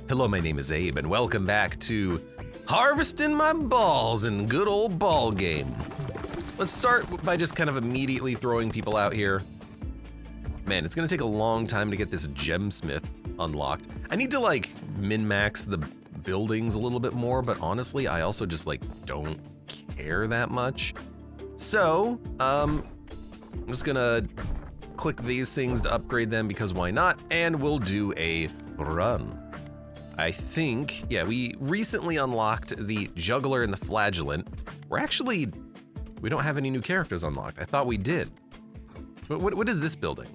Hello, my name is Abe, and welcome back to Harvesting My Balls in good old ball game. Let's start by just kind of immediately throwing people out here. Man, it's gonna take a long time to get this gemsmith unlocked. I need to like min-max the buildings a little bit more, but honestly, I also just like don't care that much. So, I'm just gonna click these things to upgrade them because why not? And we'll do a run. I think, yeah, we recently unlocked the Juggler and the Flagellant. We don't have any new characters unlocked. I thought we did. But what is this building?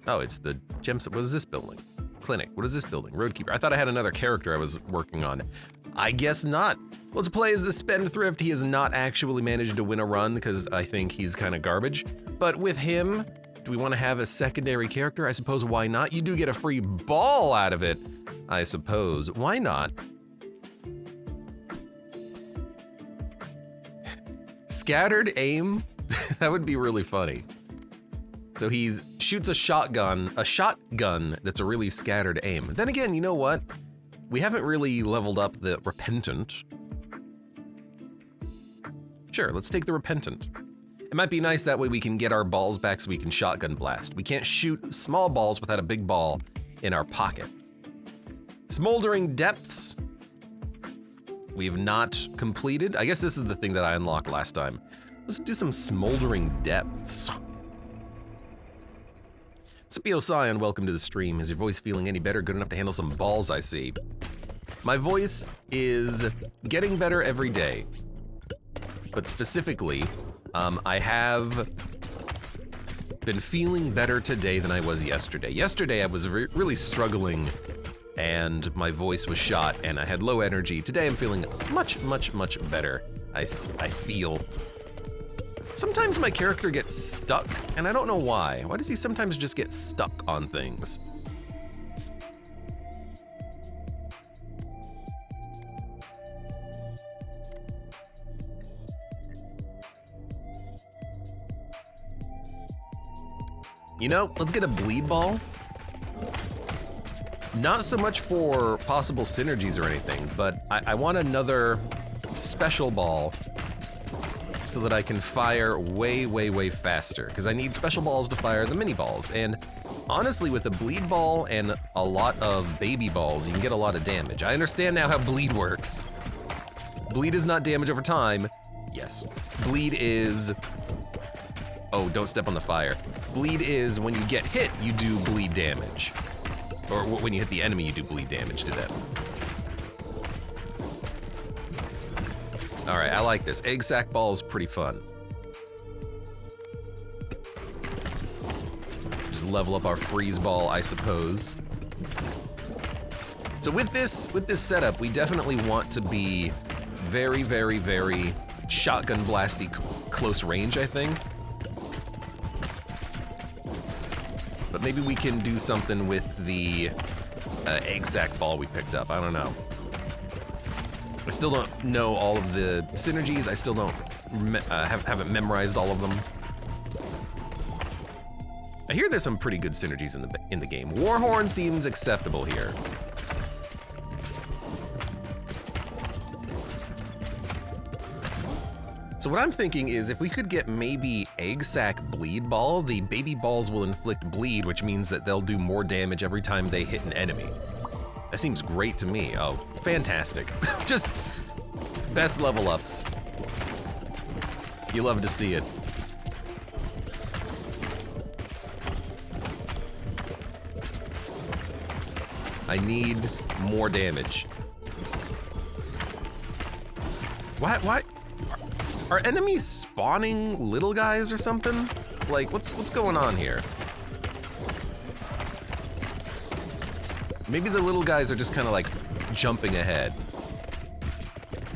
Oh, it's the gems. What is this building? Clinic. What is this building? Roadkeeper. I thought I had another character I was working on. I guess not. Let's play as the Spendthrift. He has not actually managed to win a run because I think he's kind of garbage. But with him, do we want to have a secondary character? I suppose why not? You do get a free ball out of it, I suppose. Why not? Scattered aim? That would be really funny. So he shoots a shotgun that's a really scattered aim. Then again, you know what? We haven't really leveled up the Repentant. Sure, let's take the Repentant. It might be nice that way we can get our balls back so we can shotgun blast. We can't shoot small balls without a big ball in our pocket. Smoldering Depths. We have not completed. I guess this is the thing that I unlocked last time. Let's do some Smoldering Depths. Scipio Scion, welcome to the stream. Is your voice feeling any better? Good enough to handle some balls, I see. My voice is getting better every day. But specifically, I have been feeling better today than I was yesterday. Yesterday I was really struggling and my voice was shot and I had low energy. Today I'm feeling much better. I feel. Sometimes my character gets stuck and I don't know why. Why does he sometimes just get stuck on things? You know, let's get a bleed ball. Not so much for possible synergies or anything, but I want another special ball so that I can fire way faster, because I need special balls to fire the mini balls. And honestly, with a bleed ball and a lot of baby balls, you can get a lot of damage. I understand now how bleed works. Bleed is not damage over time. Yes. Bleed is... Oh, don't step on the fire. Bleed is when you get hit, you do bleed damage. Or when you hit the enemy, you do bleed damage to them. All right, I like this. Egg sack ball is pretty fun. Just level up our freeze ball, I suppose. So with this setup, we definitely want to be very shotgun blasty close range, I think. But maybe we can do something with the egg sack ball we picked up. I don't know. I still don't know all of the synergies. I still don't haven't memorized all of them. I hear there's some pretty good synergies in the game. Warhorn seems acceptable here. So what I'm thinking is if we could get maybe egg sack bleed ball, the baby balls will inflict bleed, which means that they'll do more damage every time they hit an enemy. That seems great to me. Oh, fantastic. Just best level ups. You love to see it. I need more damage. Why? Are enemies spawning little guys or something? Like, what's going on here? Maybe the little guys are just kind of like jumping ahead.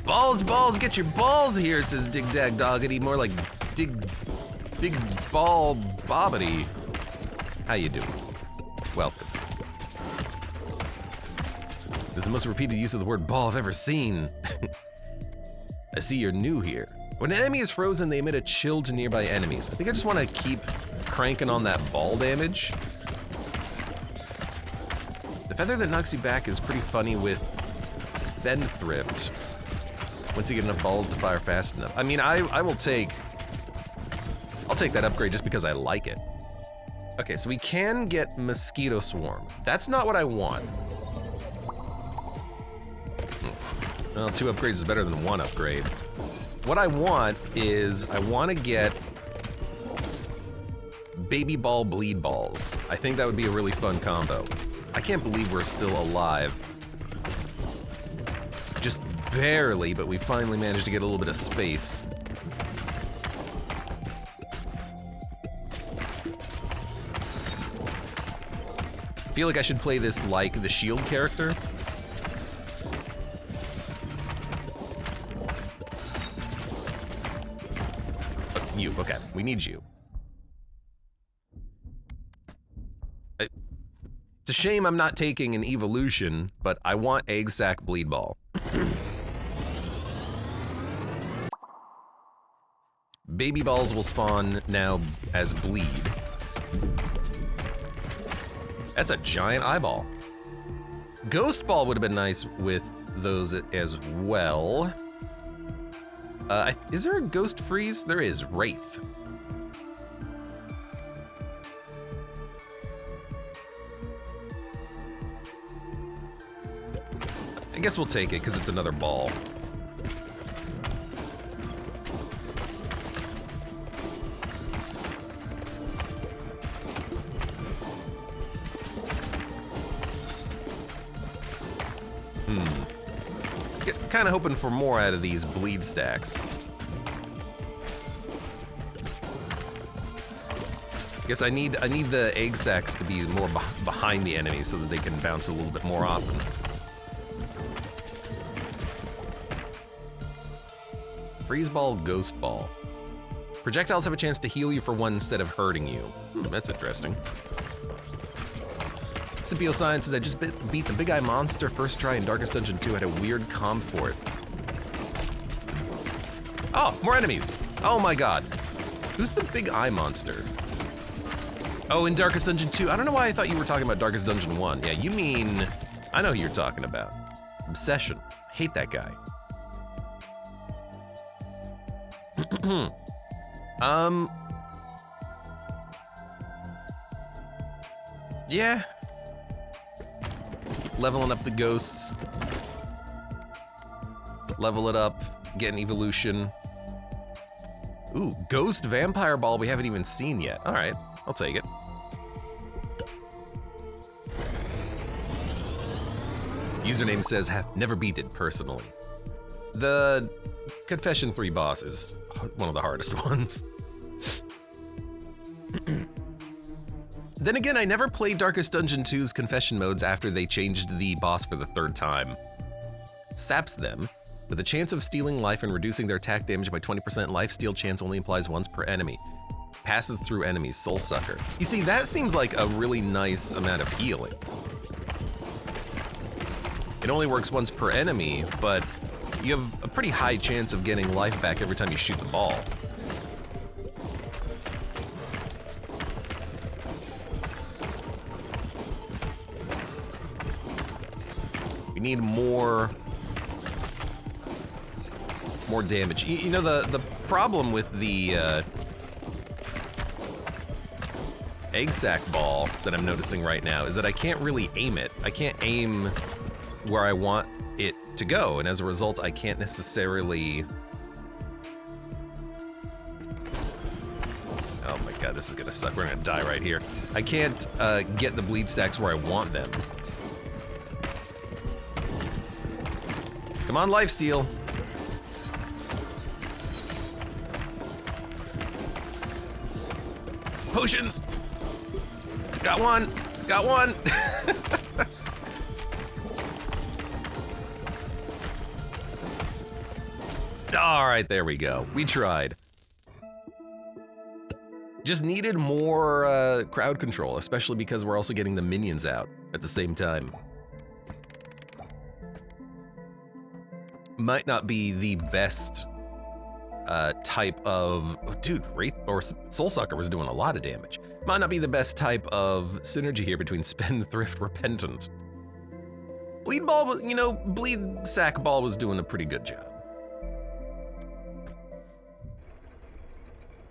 Balls, get your balls here, says Dig Dag Doggity. More like Big Ball Bobbity. How you doing? Welcome. This is the most repeated use of the word ball I've ever seen. I see you're new here. When an enemy is frozen, they emit a chill to nearby enemies. I think I just want to keep cranking on that ball damage. feather that knocks you back is pretty funny with Spendthrift. Once you get enough balls to fire fast enough. I mean, I'll take that upgrade just because I like it. Okay, so we can get Mosquito Swarm. That's not what I want. Well, 2 upgrades is better than 1 upgrade. What I want is, I want to get Baby Ball Bleed Balls. I think that would be a really fun combo. I can't believe we're still alive. Just barely, but we finally managed to get a little bit of space. I feel like I should play this like the shield character. You, okay, we need you. It's a shame I'm not taking an evolution, but I want Egg Sac Bleed Ball. Baby balls will spawn now as bleed. That's a giant eyeball. Ghost Ball would have been nice with those as well. Is there a Ghost Freeze? There is. Wraith. I guess we'll take it because it's another ball. Kind of hoping for more out of these bleed stacks. Guess I need the egg sacs to be more behind the enemy so that they can bounce a little bit more often. Freeze Ball, Ghost Ball. Projectiles have a chance to heal you for 1 instead of hurting you. That's interesting. Scipio Science says, I just beat the Big Eye Monster first try in Darkest Dungeon 2. Had a weird comp for it. Oh, more enemies. Oh my god. Who's the Big Eye Monster? Oh, in Darkest Dungeon 2. I don't know why I thought you were talking about Darkest Dungeon 1. Yeah, you mean... I know who you're talking about. Obsession. Hate that guy. Yeah. Leveling up the ghosts. Level it up. Get an evolution. Ooh, Ghost Vampire Ball we haven't even seen yet. All right, I'll take it. Username says, have never beat it personally. The Confession 3 boss is one of the hardest ones. Then again, I never played Darkest Dungeon 2's Confession modes after they changed the boss for the 3rd time. Saps them. With a chance of stealing life and reducing their attack damage by 20%, lifesteal chance only applies once per enemy. Passes through enemies, Soul Sucker. You see, that seems like a really nice amount of healing. It only works once per enemy, but you have a pretty high chance of getting life back every time you shoot the ball. We need more damage. You know, the problem with the egg sac ball that I'm noticing right now is that I can't really aim it. I can't aim where I want it to go, and as a result, I can't necessarily... Oh my god, this is gonna suck. We're gonna die right here. I can't get the bleed stacks where I want them. Come on, lifesteal. Potions! Got one! Got one! Alright, there we go. We tried. Just needed more crowd control, especially because we're also getting the minions out at the same time. Might not be the best type of... Oh, dude, Wraith or Soul Sucker was doing a lot of damage. Might not be the best type of synergy here between Spendthrift Repentant. Bleed Ball, you know, Bleed Sack Ball was doing a pretty good job.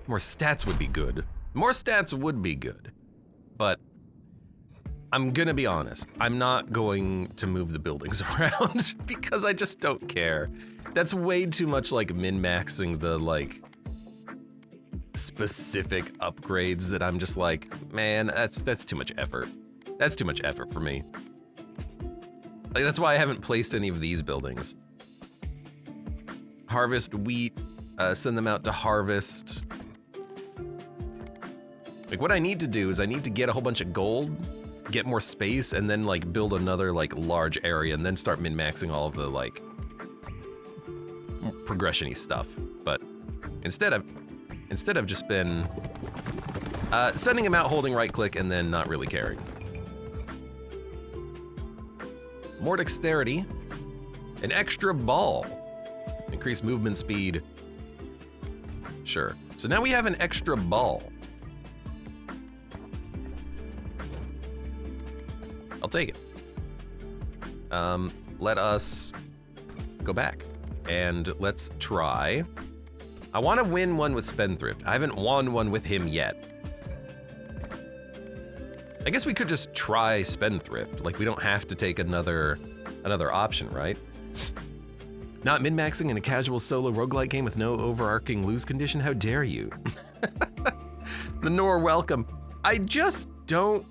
More stats would be good. More stats would be good. But I'm gonna be honest, I'm not going to move the buildings around because I just don't care. That's way too much like min-maxing the like specific upgrades that I'm just like, man, that's too much effort. That's too much effort for me. Like, that's why I haven't placed any of these buildings. Harvest wheat, send them out to harvest. Like, what I need to do is I need to get a whole bunch of gold, get more space, and then like build another like large area and then start min-maxing all of the like progression-y stuff. But instead I've just been sending them out, holding right click, and then not really caring. More dexterity, an extra ball, increased movement speed. Sure. So now we have an extra ball. I'll take it. Let us go back and let's try. I want to win one with Spendthrift. I haven't won one with him yet. I guess we could just try Spendthrift. Like, we don't have to take another option, right? Not min-maxing in a casual solo roguelite game with no overarching lose condition? How dare you? The Nor welcome. I just don't,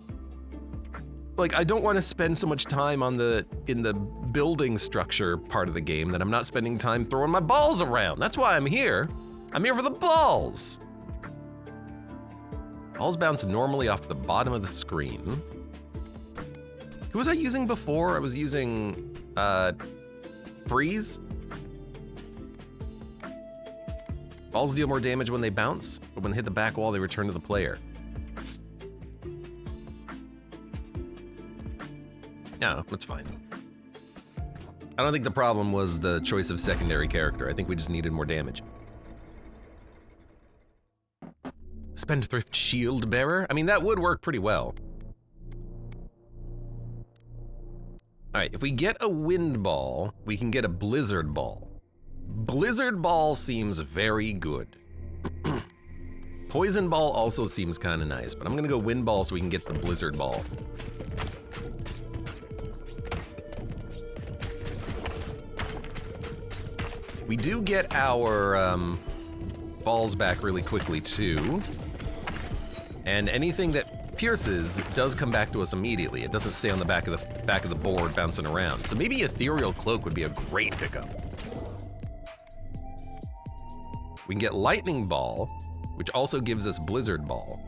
like, I don't want to spend so much time in the building structure part of the game that I'm not spending time throwing my balls around. That's why I'm here. I'm here for the balls. Balls bounce normally off the bottom of the screen. Who was I using before? I was using freeze. Balls deal more damage when they bounce, but when they hit the back wall, they return to the player. No, that's fine. I don't think the problem was the choice of secondary character. I think we just needed more damage. Spendthrift Shield Bearer? I mean, that would work pretty well. All right, if we get a Wind Ball, we can get a Blizzard Ball. Blizzard Ball seems very good. Poison Ball also seems kind of nice, but I'm gonna go Wind Ball so we can get the Blizzard Ball. We do get our balls back really quickly too. And anything that pierces does come back to us immediately. It doesn't stay on the back of the board bouncing around. So maybe Ethereal Cloak would be a great pickup. We can get Lightning Ball, which also gives us Blizzard Ball.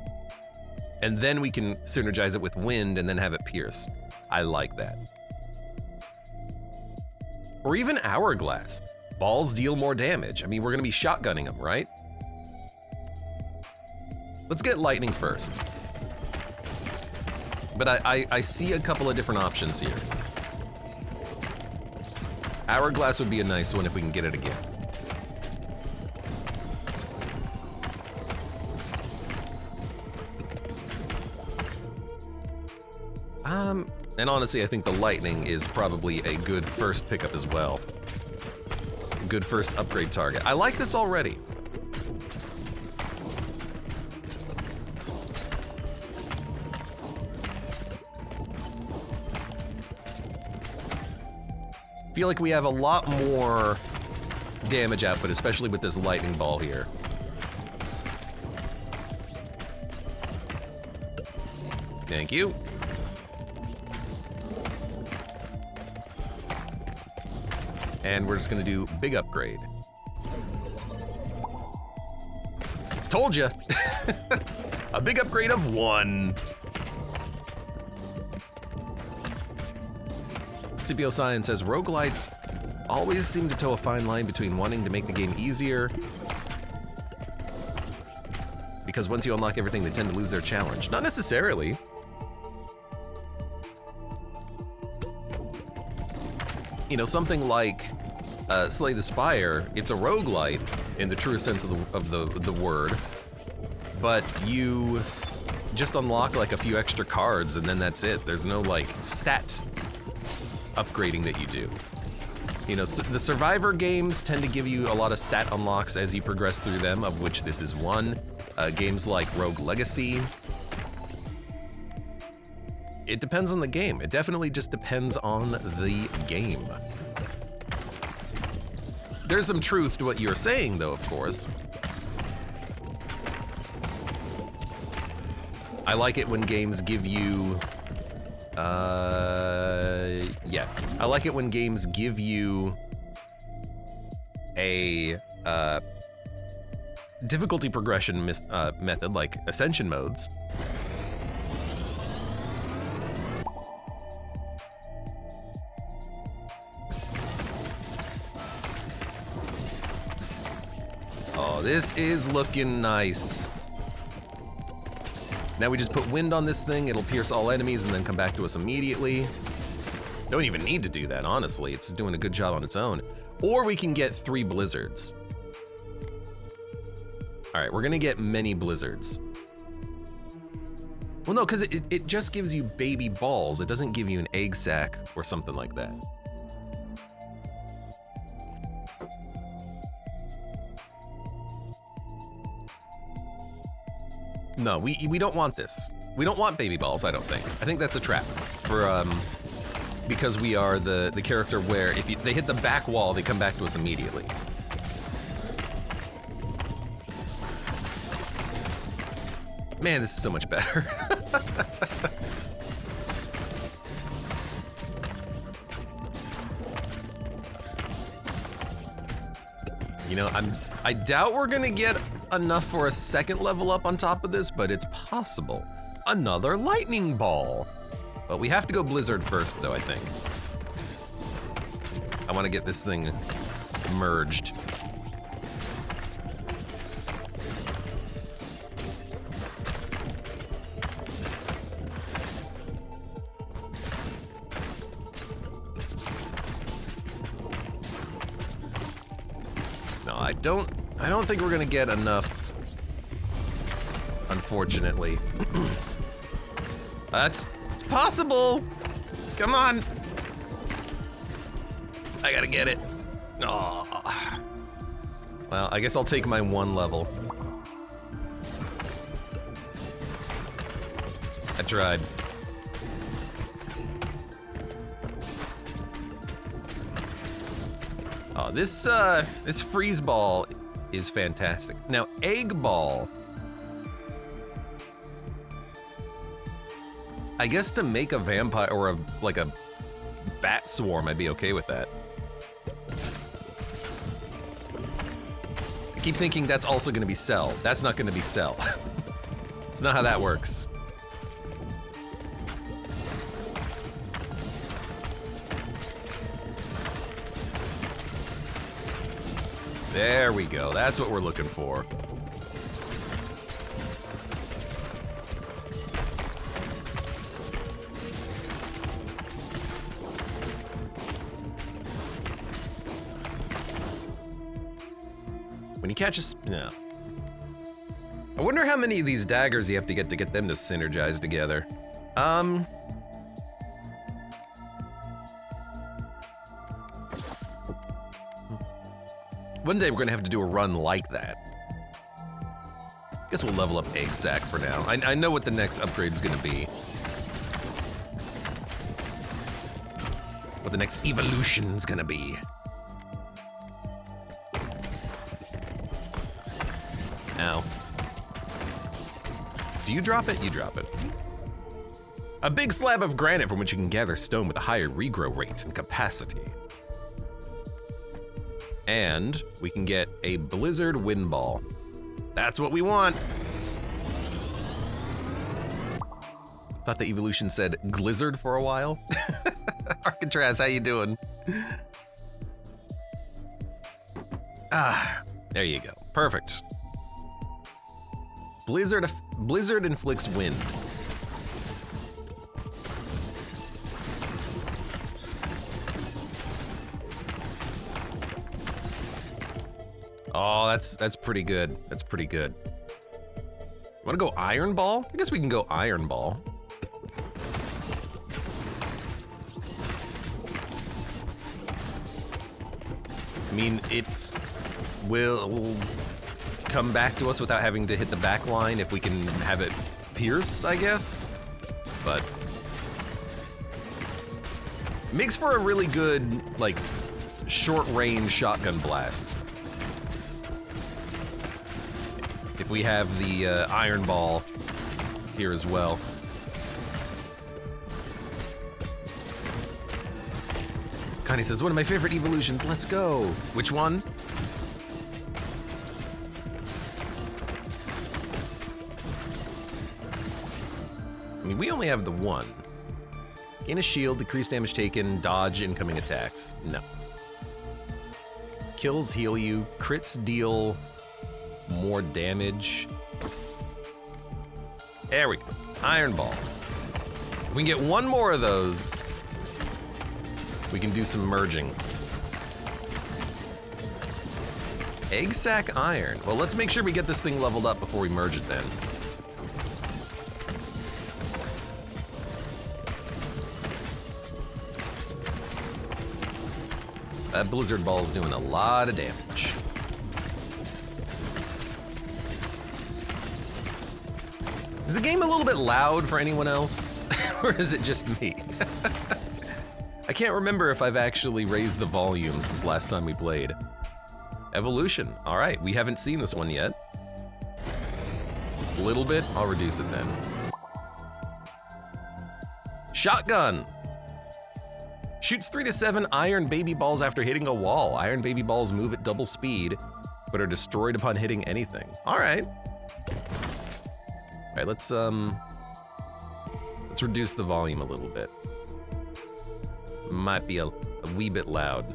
And then we can synergize it with Wind and then have it pierce. I like that. Or even Hourglass. Balls deal more damage. I mean, we're gonna be shotgunning them, right? Let's get lightning first. But I see a couple of different options here. Hourglass would be a nice one if we can get it again. And honestly, I think the lightning is probably a good first pickup as well. Good first upgrade target. I like this already. Feel like we have a lot more damage output, especially with this lightning ball here. Thank you. And we're just gonna do big upgrade. Told ya. A big upgrade of 1. CPO Science says, roguelites always seem to toe a fine line between wanting to make the game easier, because once you unlock everything, they tend to lose their challenge. Not necessarily. You know, something like Slay the Spire, it's a roguelite in the truest sense of the word, but you just unlock like a few extra cards and then that's it. There's no like stat upgrading that you do. You know, the survivor games tend to give you a lot of stat unlocks as you progress through them, of which this is one. Games like Rogue Legacy. It depends on the game. It definitely just depends on the game. There's some truth to what you're saying, though, of course. I like it when games give you... yeah. I like it when games give you a difficulty progression method, like ascension modes. Oh, this is looking nice. Now we just put wind on this thing, it'll pierce all enemies and then come back to us immediately. Don't even need to do that, honestly. It's doing a good job on its own. Or we can get 3 blizzards. All right, we're gonna get many blizzards. Well, no, because it just gives you baby balls. It doesn't give you an egg sac or something like that. No, we don't want this. We don't want baby balls, I don't think. I think that's a trap for, because we are the character where if they hit the back wall, they come back to us immediately. Man, this is so much better. You know, I doubt we're gonna get enough for a second level up on top of this, but it's possible. Another lightning ball. But we have to go blizzard first, though, I think. I want to get this thing merged. No, I don't think we're gonna get enough, unfortunately. It's possible. Come on. I gotta get it. Oh. Well, I guess I'll take my 1 level. I tried. Oh, this freeze ball is fantastic. Now, egg ball. I guess to make a vampire or like a bat swarm, I'd be okay with that. I keep thinking that's also gonna be cell. That's not gonna be cell. It's not how that works. There we go. That's what we're looking for. When you catch us, no. I wonder how many of these daggers you have to get them to synergize together. One day we're gonna have to do a run like that. Guess we'll level up egg sac for now. I know what the next upgrade's gonna be. What the next evolution's gonna be. Ow. Do you drop it? You drop it. A big slab of granite from which you can gather stone with a higher regrow rate and capacity. And we can get a blizzard wind ball. That's what we want. Thought the evolution said glizzard for a while. Arcatraz, how you doing? Ah, there you go. Perfect. Blizzard inflicts wind. Oh, that's pretty good. That's pretty good. Wanna go iron ball? I guess we can go iron ball. I mean, it will come back to us without having to hit the back line if we can have it pierce, I guess. But makes for a really good, like, short-range shotgun blast. If we have the iron ball here as well. Connie says, one of my favorite evolutions, let's go. Which one? I mean, we only have the one. Gain a shield, decrease damage taken, dodge incoming attacks. No. Kills heal you, crits deal more damage. There we go. Iron Ball. If we can get one more of those, we can do some merging. Egg sac iron. Well, let's make sure we get this thing leveled up before we merge it then. That blizzard ball's doing a lot of damage. Is the game a little bit loud for anyone else? Or is it just me? I can't remember if I've actually raised the volume since last time we played. Evolution. All right, we haven't seen this one yet. A little bit, I'll reduce it then. Shotgun. Shoots 3 to 7 iron baby balls after hitting a wall. Iron baby balls move at double speed, but are destroyed upon hitting anything. All right. All right, let's reduce the volume a little bit. Might be a wee bit loud.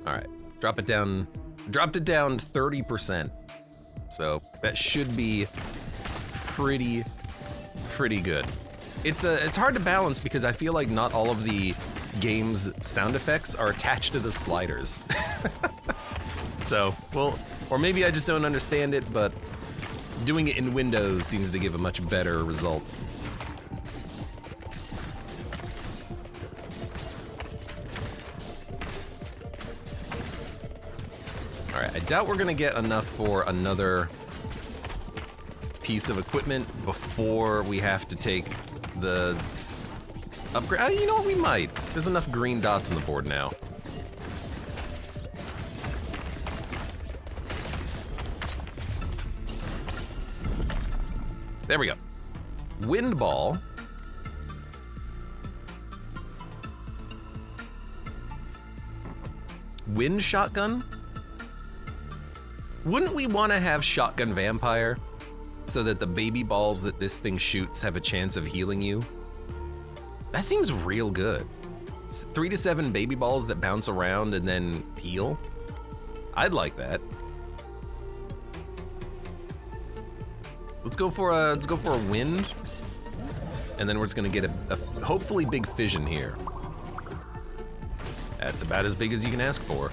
All right, dropped it down 30%. So that should be pretty good. It's hard to balance because I feel like not all of the game's sound effects are attached to the sliders. So, well, or maybe I just don't understand it, but doing it in Windows seems to give a much better result. All right, I doubt we're gonna get enough for another piece of equipment before we have to take the upgrade. You know what, we might. There's enough green dots on the board now. There we go. Wind ball. Wind shotgun? Wouldn't we want to have shotgun vampire so that the baby balls that this thing shoots have a chance of healing you? That seems real good. 3 to 7 baby balls that bounce around and then heal? I'd like that. Let's go for a wind, and then we're just gonna get a hopefully big fission here. That's about as big as you can ask for.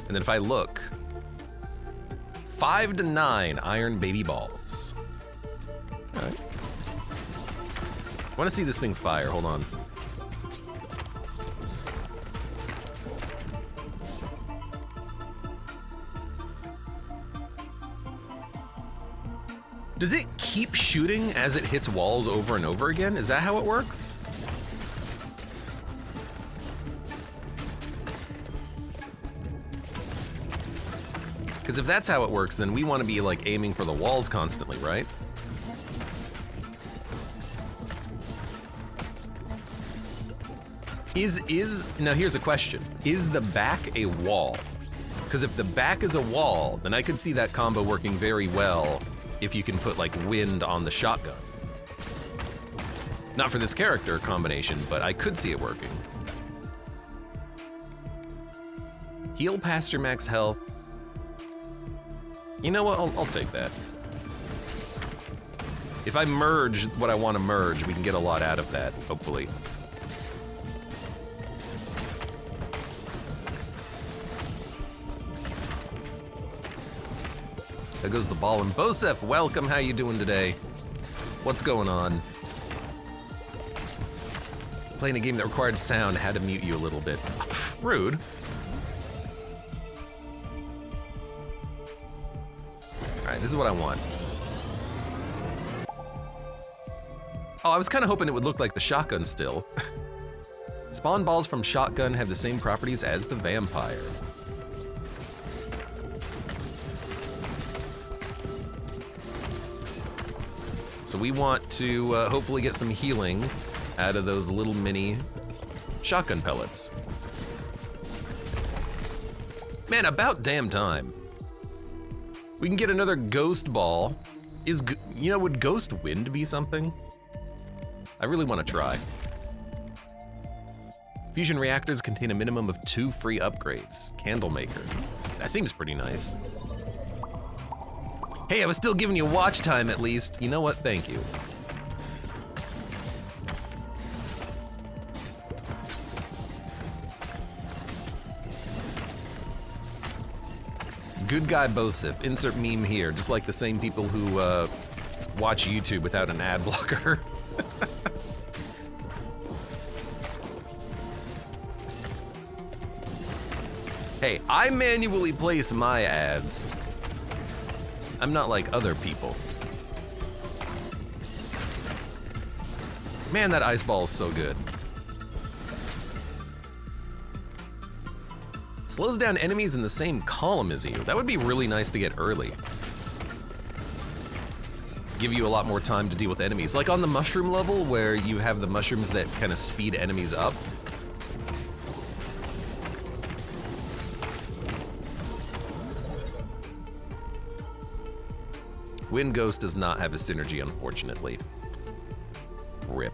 And then if I look, 5 to 9 iron baby balls. All right. I want to see this thing fire. Hold on. Does it keep shooting as it hits walls over and over again? Is that how it works? Because if that's how it works, then we want to be like aiming for the walls constantly, right? Now here's a question. Is the back a wall? Because if the back is a wall, then I could see that combo working very well if you can put like wind on the shotgun. Not for this character combination, but I could see it working. Heal past your max health. You know what, I'll take that. If I merge what I want to merge, we can get a lot out of that, hopefully. There goes the ball. And Bosef, welcome, how you doing today? What's going on? Playing a game that required sound, had to mute you a little bit. Rude. Alright, this is what I want. Oh, I was kind of hoping it would look like the shotgun still. Spawn balls from shotgun have the same properties as the vampire. So we want to hopefully get some healing out of those little mini shotgun pellets. Man, about damn time. We can get another ghost ball. Would ghost wind be something? I really want to try. Fusion reactors contain a minimum of 2 free upgrades. Candlemaker. That seems pretty nice. Hey, I was still giving you watch time at least. You know what? Thank you. Good guy Bosif. Insert meme here, just like the same people who watch YouTube without an ad blocker. Hey, I manually place my ads. I'm not like other people. Man, that ice ball is so good. Slows down enemies in the same column as you. That would be really nice to get early. Give you a lot more time to deal with enemies. Like on the mushroom level where you have the mushrooms that kind of speed enemies up. Wind Ghost does not have a synergy, unfortunately. RIP.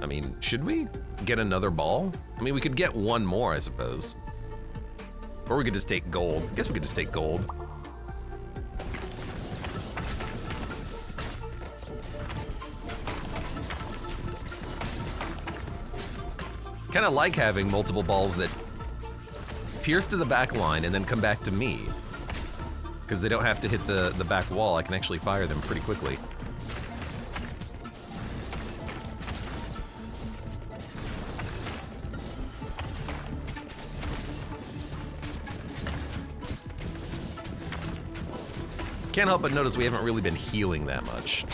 I mean, should we get another ball? I mean, we could get one more, I suppose. Or we could just take gold. I guess we could just take gold. Kind of like having multiple balls that pierce to the back line and then come back to me. Because they don't have to hit the back wall, I can actually fire them pretty quickly. Can't help but notice we haven't really been healing that much.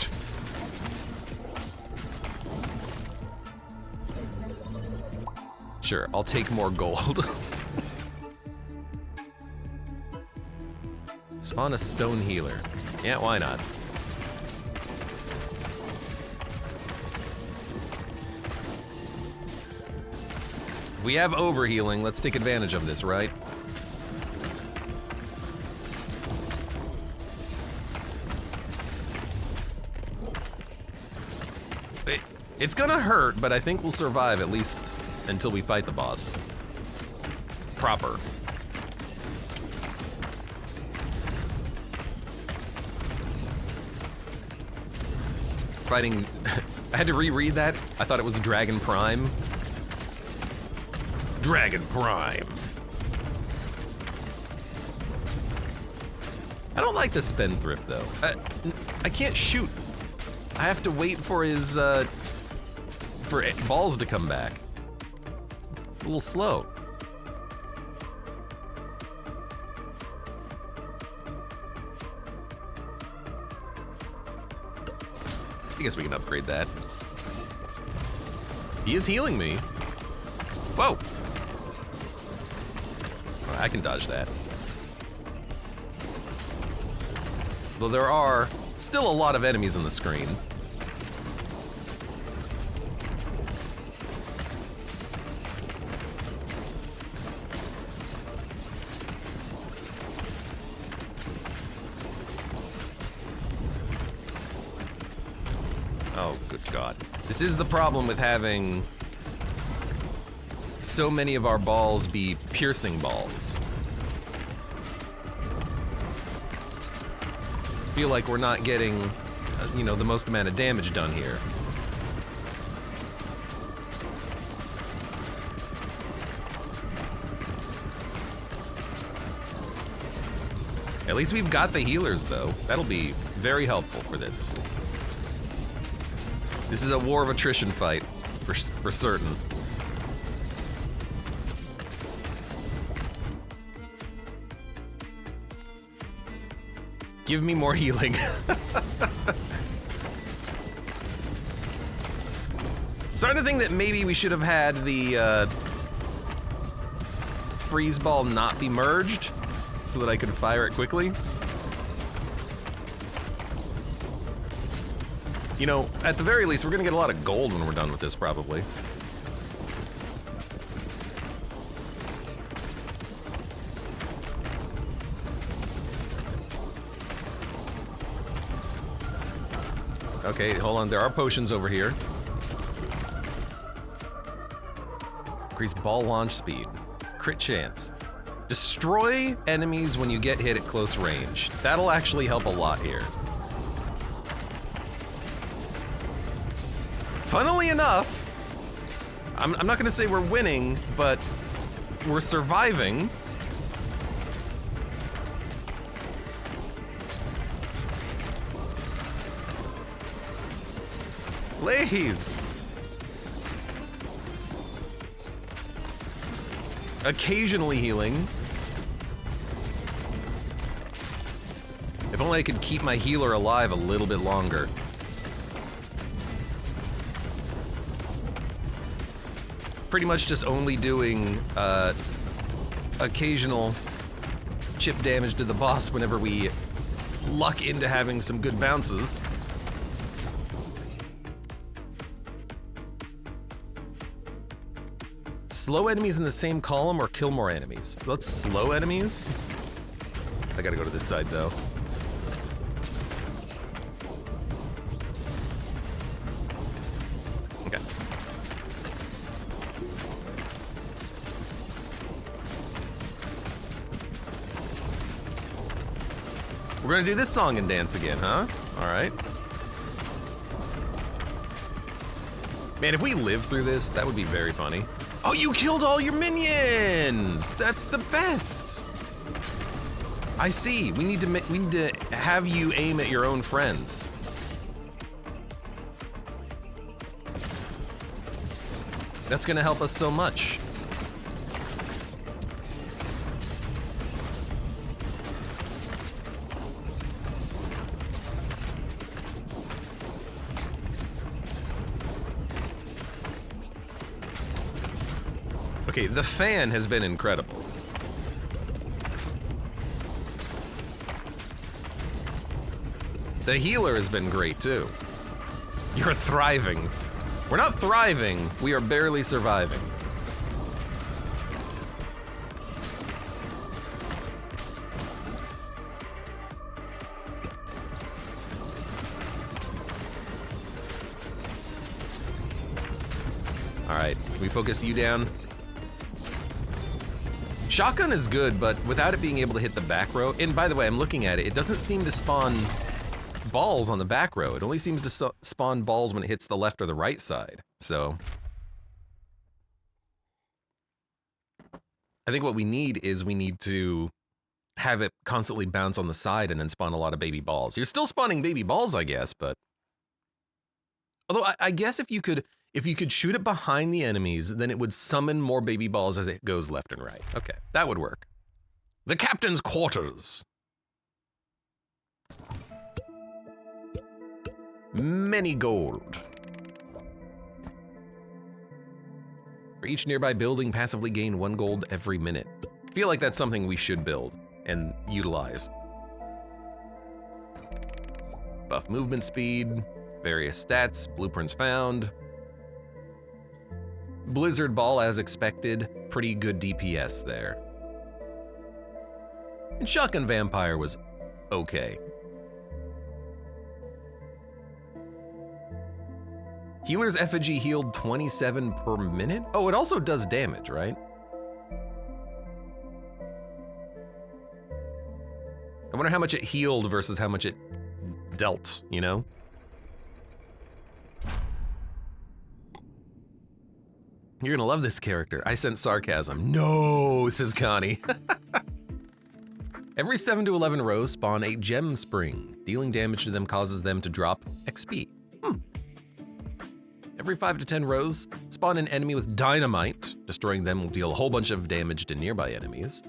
Sure, I'll take more gold. Spawn a stone healer. Yeah, why not? If we have overhealing, let's take advantage of this, right? It's gonna hurt, but I think we'll survive at least until we fight the boss. Proper. Fighting, I had to reread that. I thought it was Dragon Prime. Dragon Prime. I don't like the Spendthrift though. I can't shoot. I have to wait for his, for balls to come back. It's a little slow. I guess we can upgrade that. He is healing me. Whoa! Oh, I can dodge that. Though there are still a lot of enemies on the screen. Oh, good God. This is the problem with having so many of our balls be piercing balls. I feel like we're not getting, you know, the most amount of damage done here. At least we've got the healers, though. That'll be very helpful for this. This is a war of attrition fight, for certain. Give me more healing. Starting to think that maybe we should have had the freeze ball not be merged so that I could fire it quickly. You know, at the very least, we're gonna get a lot of gold when we're done with this, probably. Okay, hold on, there are potions over here. Increase ball launch speed. Crit chance. Destroy enemies when you get hit at close range. That'll actually help a lot here. Funnily enough, I'm not gonna say we're winning, but we're surviving. Blaze! Occasionally healing. If only I could keep my healer alive a little bit longer. Pretty much just only doing occasional chip damage to the boss whenever we luck into having some good bounces. Slow enemies in the same column or kill more enemies? Let's slow enemies. I gotta go to this side though. Okay. We're gonna do this song and dance again, huh? All right. Man, if we live through this, that would be very funny. Oh, you killed all your minions! That's the best! I see. We need to have you aim at your own friends. That's gonna help us so much. Okay, the fan has been incredible. The healer has been great too. You're thriving. We're not thriving, we are barely surviving. All right, can we focus you down? Shotgun is good, but without it being able to hit the back row, and by the way, I'm looking at it, it doesn't seem to spawn balls on the back row. It only seems to spawn balls when it hits the left or the right side. So I think what we need is we need to have it constantly bounce on the side and then spawn a lot of baby balls. You're still spawning baby balls, I guess, but although I guess if you could shoot it behind the enemies, then it would summon more baby balls as it goes left and right. Okay, that would work. The captain's quarters. Many gold. For each nearby building, passively gain 1 gold every minute. I feel like that's something we should build and utilize. Buff movement speed, various stats, blueprints found. Blizzard Ball as expected, pretty good DPS there. And Shotgun Vampire was okay. Healer's effigy healed 27 per minute? Oh, it also does damage, right? I wonder how much it healed versus how much it dealt, you know? You're gonna love this character. I sense sarcasm. No, says Connie. Every 7 to 11 rows spawn a gem spring. Dealing damage to them causes them to drop XP. Every 5 to 10 rows, spawn an enemy with dynamite. Destroying them will deal a whole bunch of damage to nearby enemies.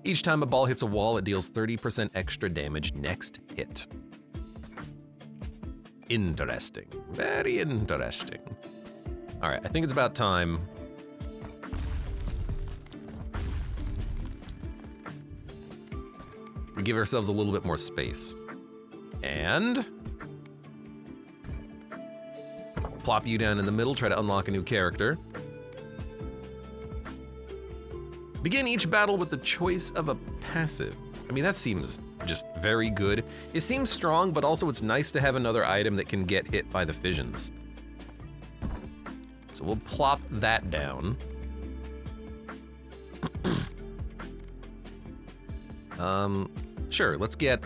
Each time a ball hits a wall, it deals 30% extra damage next hit. Interesting. Very interesting. All right, I think it's about time. We give ourselves a little bit more space. And plop you down in the middle, try to unlock a new character. Begin each battle with the choice of a passive. I mean, that seems just very good. It seems strong, but also it's nice to have another item that can get hit by the fissions. So we'll plop that down. Sure, let's get...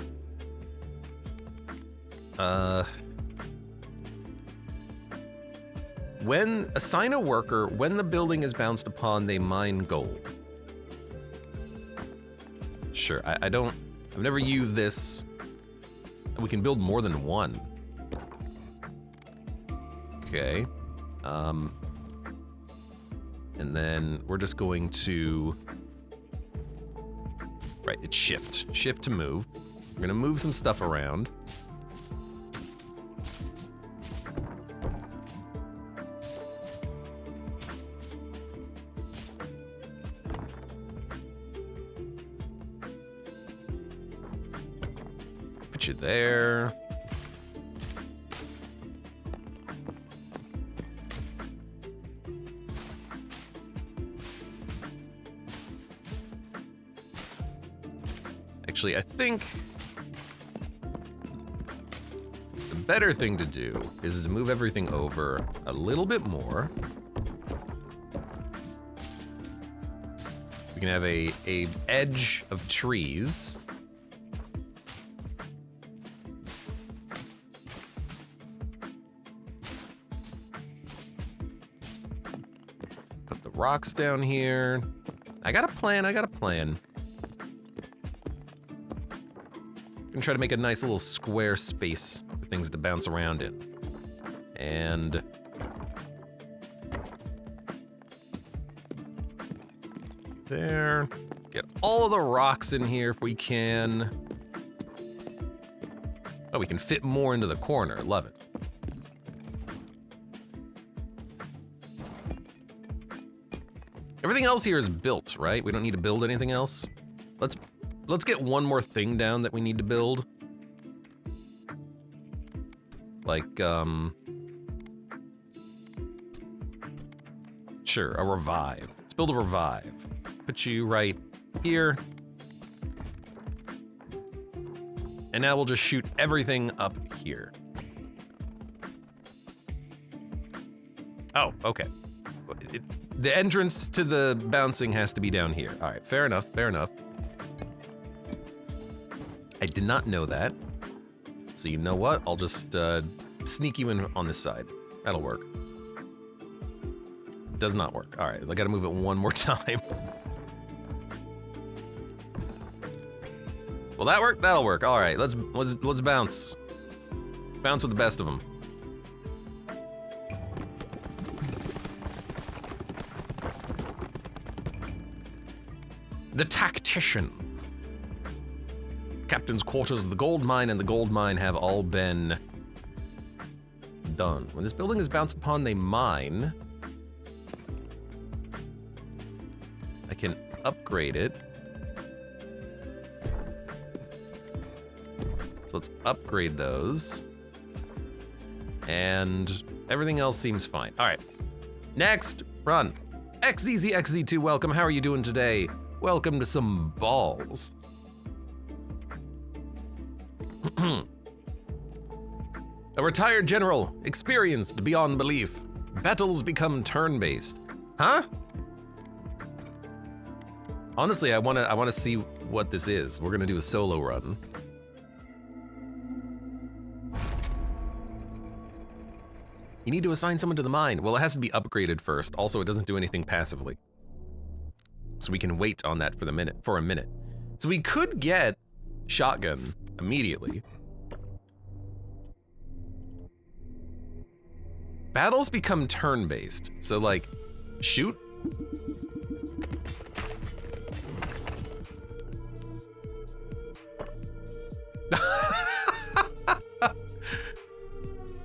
Assign a worker, when the building is bounced upon, they mine gold. Sure, I've never used this. We can build more than one. Okay. And then we're just going to... Right, it's shift. Shift to move. We're gonna move some stuff around. Put you there. Actually, I think the better thing to do is to move everything over a little bit more. We can have a edge of trees. Put the rocks down here. I got a plan. And try to make a nice little square space for things to bounce around in. And there. Get all of the rocks in here if we can. Oh, we can fit more into the corner. Love it. Everything else here is built, right? We don't need to build anything else. Let's get one more thing down that we need to build. Like, sure, a revive. Let's build a revive. Put you right here. And now we'll just shoot everything up here. Oh, okay. The entrance to the bouncing has to be down here. All right, fair enough, fair enough. I did not know that. So you know what? I'll just sneak you in on this side. That'll work. Does not work. All right, I gotta move it one more time. Will that work? That'll work. All right, let's bounce. Bounce with the best of them. The tactician. Captain's quarters, the gold mine, and the gold mine have all been done. When this building is bounced upon, they mine. I can upgrade it. So let's upgrade those. And everything else seems fine. All right, next, run. XZZXZ2, welcome. How are you doing today? Welcome to some balls. A retired general, experienced beyond belief. Battles become turn-based. Huh? Honestly, I wanna see what this is. We're gonna do a solo run. You need to assign someone to the mine. Well, it has to be upgraded first. Also, it doesn't do anything passively. So we can wait on that for a minute. So we could get shotgun immediately. Battles become turn-based. So like, shoot.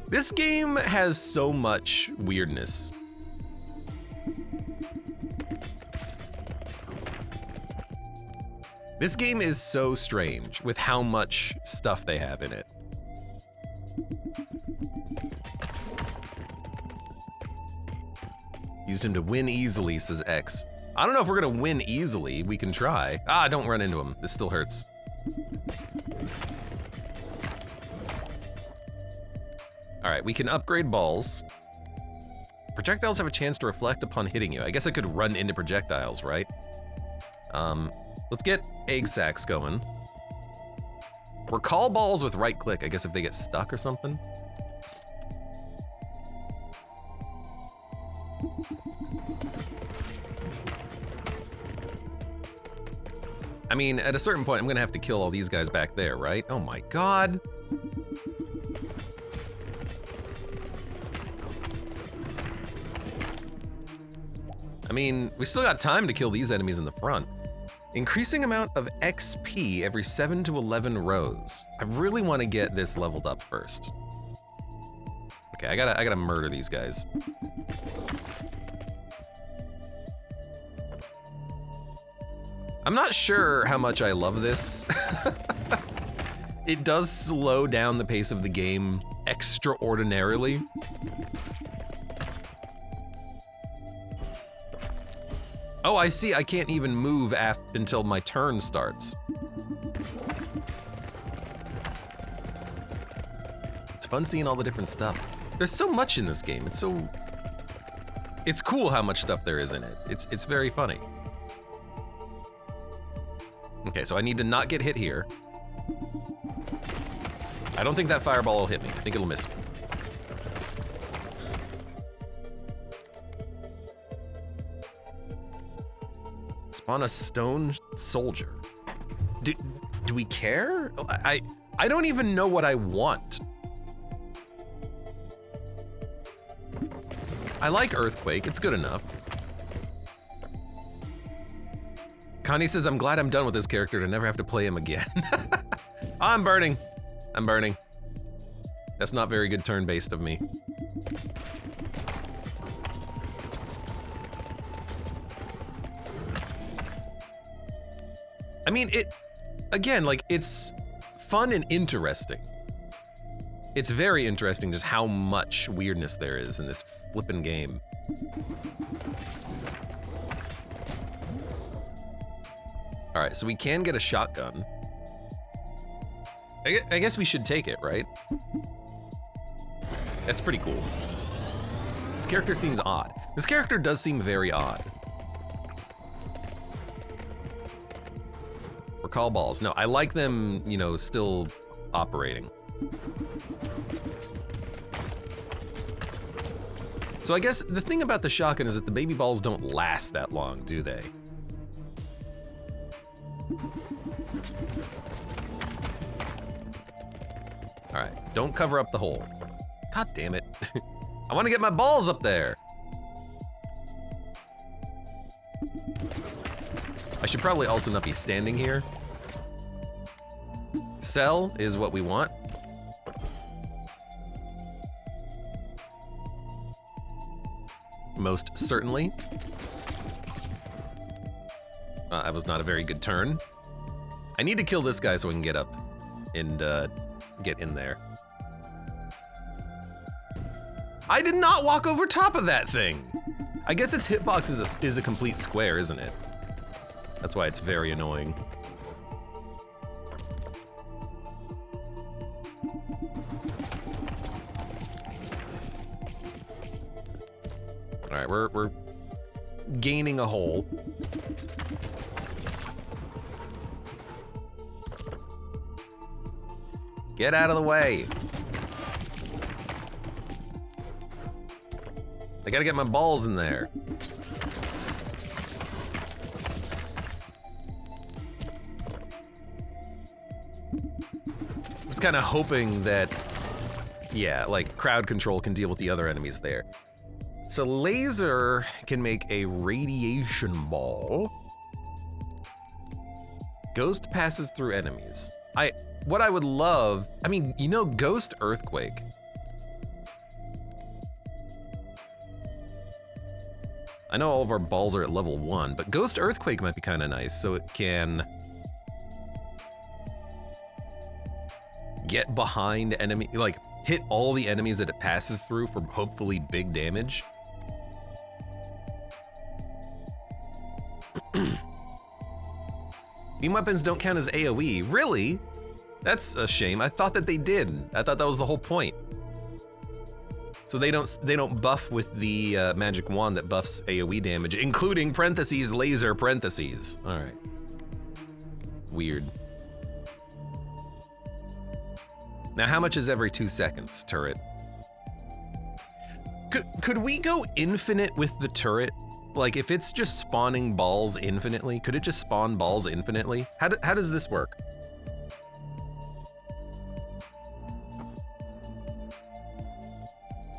This game has so much weirdness. This game is so strange with how much stuff they have in it. Used him to win easily, says X. I don't know if we're gonna win easily. We can try. Ah, don't run into him. This still hurts. All right, we can upgrade balls. Projectiles have a chance to reflect upon hitting you. I guess I could run into projectiles, right? Let's get egg sacks going. Recall balls with right click. I guess if they get stuck or something. I mean, at a certain point, I'm gonna have to kill all these guys back there, right? Oh my God. I mean, we still got time to kill these enemies in the front. Increasing amount of XP every 7 to 11 rows. I really want to get this leveled up first. Okay, I gotta murder these guys. I'm not sure how much I love this. It does slow down the pace of the game extraordinarily. Oh, I see, I can't even move until my turn starts. It's fun seeing all the different stuff. There's so much in this game. It's cool how much stuff there is in it. It's very funny. Okay, so I need to not get hit here. I don't think that fireball will hit me. I think it'll miss me. Spawn a stone soldier. Do we care? I don't even know what I want. I like Earthquake, it's good enough. Connie says, I'm glad I'm done with this character to never have to play him again. I'm burning. I'm burning. That's not very good turn-based of me. I mean, again, like, it's fun and interesting. It's very interesting just how much weirdness there is in this flippin' game. All right, so we can get a shotgun. I guess we should take it, right? That's pretty cool. This character seems odd. This character does seem very odd. Recall balls. No, I like them, you know, still operating. So I guess the thing about the shotgun is that the baby balls don't last that long, do they? All right, don't cover up the hole. God damn it. I want to get my balls up there. I should probably also not be standing here. Sell is what we want. Most certainly. That was not a very good turn. I need to kill this guy so I can get up and get in there. I did not walk over top of that thing. I guess its hitbox is a complete square, isn't it? That's why it's very annoying. All right, we're gaining a hole. Get out of the way. I gotta get my balls in there. I was kind of hoping that Yeah, like crowd control can deal with the other enemies there. So laser can make a radiation ball. Ghost passes through enemies. What I would love, I mean, you know, Ghost Earthquake. I know all of our balls are at level 1, but Ghost Earthquake might be kind of nice, so it can get behind enemy, like hit all the enemies that it passes through for hopefully big damage. Beam weapons don't count as AoE. Really? That's a shame. I thought that they did. I thought that was the whole point. So they don't buff with the magic wand that buffs AoE damage, including parentheses laser parentheses. All right. Weird. Now, how much is every 2 seconds, turret? Could we go infinite with the turret? Like, if it's just spawning balls infinitely, could it just spawn balls infinitely? How does this work?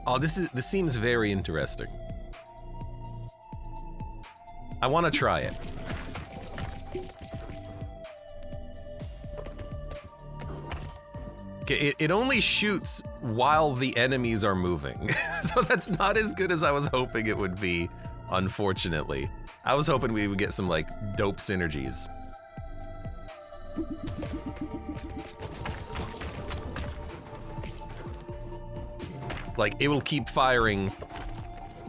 Oh, this seems very interesting. I want to try it. Okay, it only shoots while the enemies are moving. So that's not as good as I was hoping it would be, unfortunately. I was hoping we would get some, like, dope synergies. Like, it will keep firing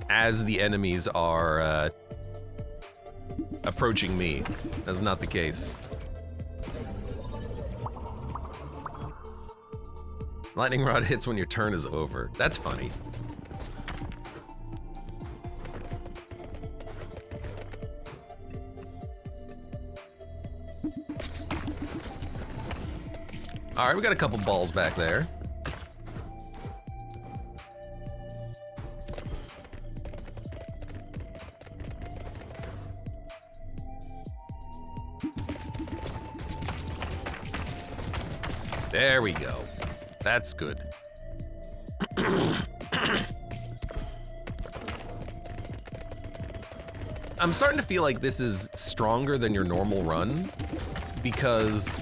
as the enemies are approaching me. That's not the case. Lightning rod hits when your turn is over. That's funny. All right, we got a couple balls back there. There we go. That's good. I'm starting to feel like this is stronger than your normal run because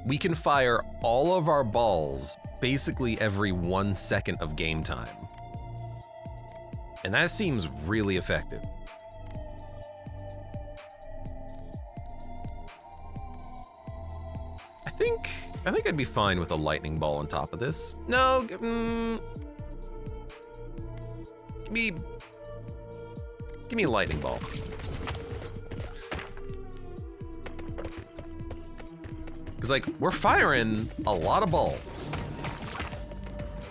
we can fire all of our balls basically every 1 second of game time. And that seems really effective. I think I'd be fine with a lightning ball on top of this. No, give me a lightning ball. Because, like, we're firing a lot of balls.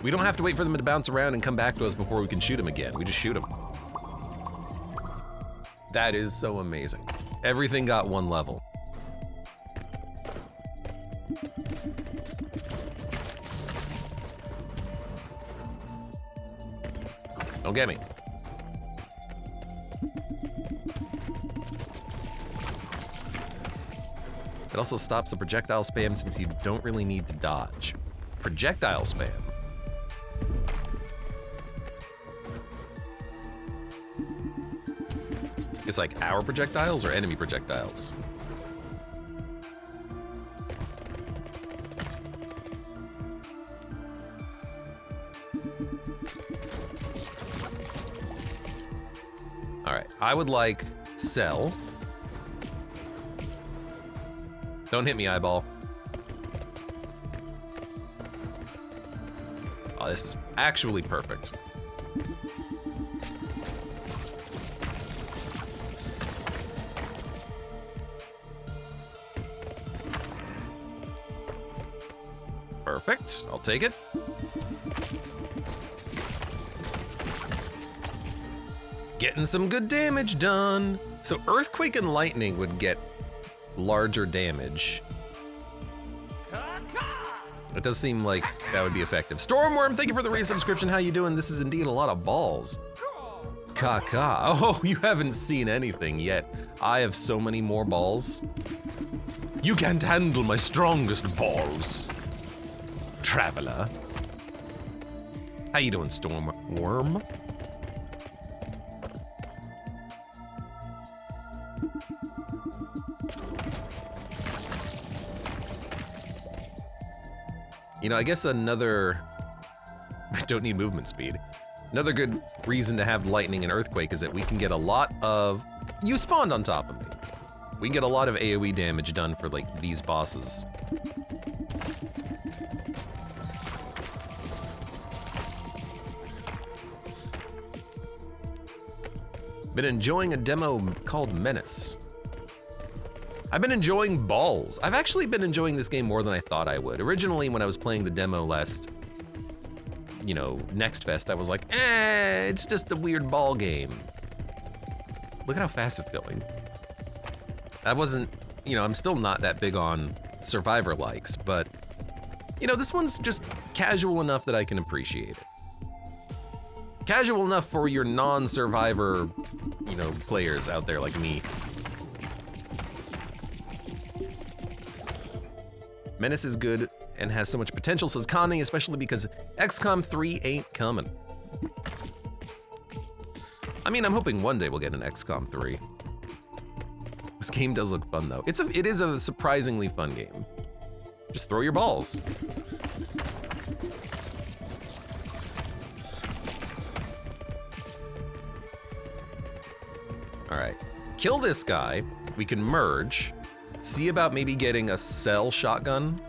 We don't have to wait for them to bounce around and come back to us before we can shoot them again. We just shoot them. That is so amazing. Everything got 1 level. Don't get me. It also stops the projectile spam since you don't really need to dodge. Projectile spam. It's like our projectiles or enemy projectiles? All right, I would like sell. Don't hit me, eyeball. Oh, this is actually perfect. Perfect, I'll take it. Getting some good damage done. So Earthquake and Lightning would get larger damage. It does seem like that would be effective. Stormworm, thank you for the resubscription. How you doing? This is indeed a lot of balls. Caca. Oh, you haven't seen anything yet. I have so many more balls. You can't handle my strongest balls, traveler. How you doing, Stormworm? You know, I guess another... I don't need movement speed. Another good reason to have lightning and earthquake is that we can get a lot of... You spawned on top of me. We can get a lot of AoE damage done for, like, these bosses. Been enjoying a demo called Menace. I've been enjoying balls. I've actually been enjoying this game more than I thought I would. Originally, when I was playing the demo last, you know, Next Fest, I was like, it's just a weird ball game. Look at how fast it's going. I wasn't, you know, I'm still not that big on Survivor likes, but, you know, this one's just casual enough that I can appreciate it. Casual enough for your non-Survivor, you know, players out there like me. Menace is good and has so much potential, says Connie, especially because XCOM 3 ain't coming. I mean, I'm hoping one day we'll get an XCOM 3. This game does look fun, though. It is a surprisingly fun game. Just throw your balls. All right, kill this guy. We can merge. See about maybe getting a cell shotgun.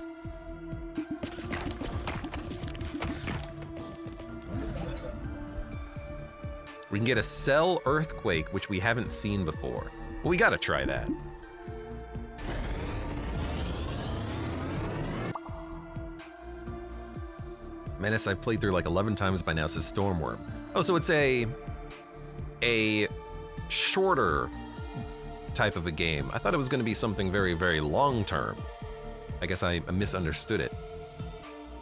We can get a cell earthquake, which we haven't seen before. Well, we gotta try that. Menace I've played through like 11 times by now, says Stormworm. Oh, so it's a shorter type of a game. I thought it was going to be something very, very long term. I guess I misunderstood it.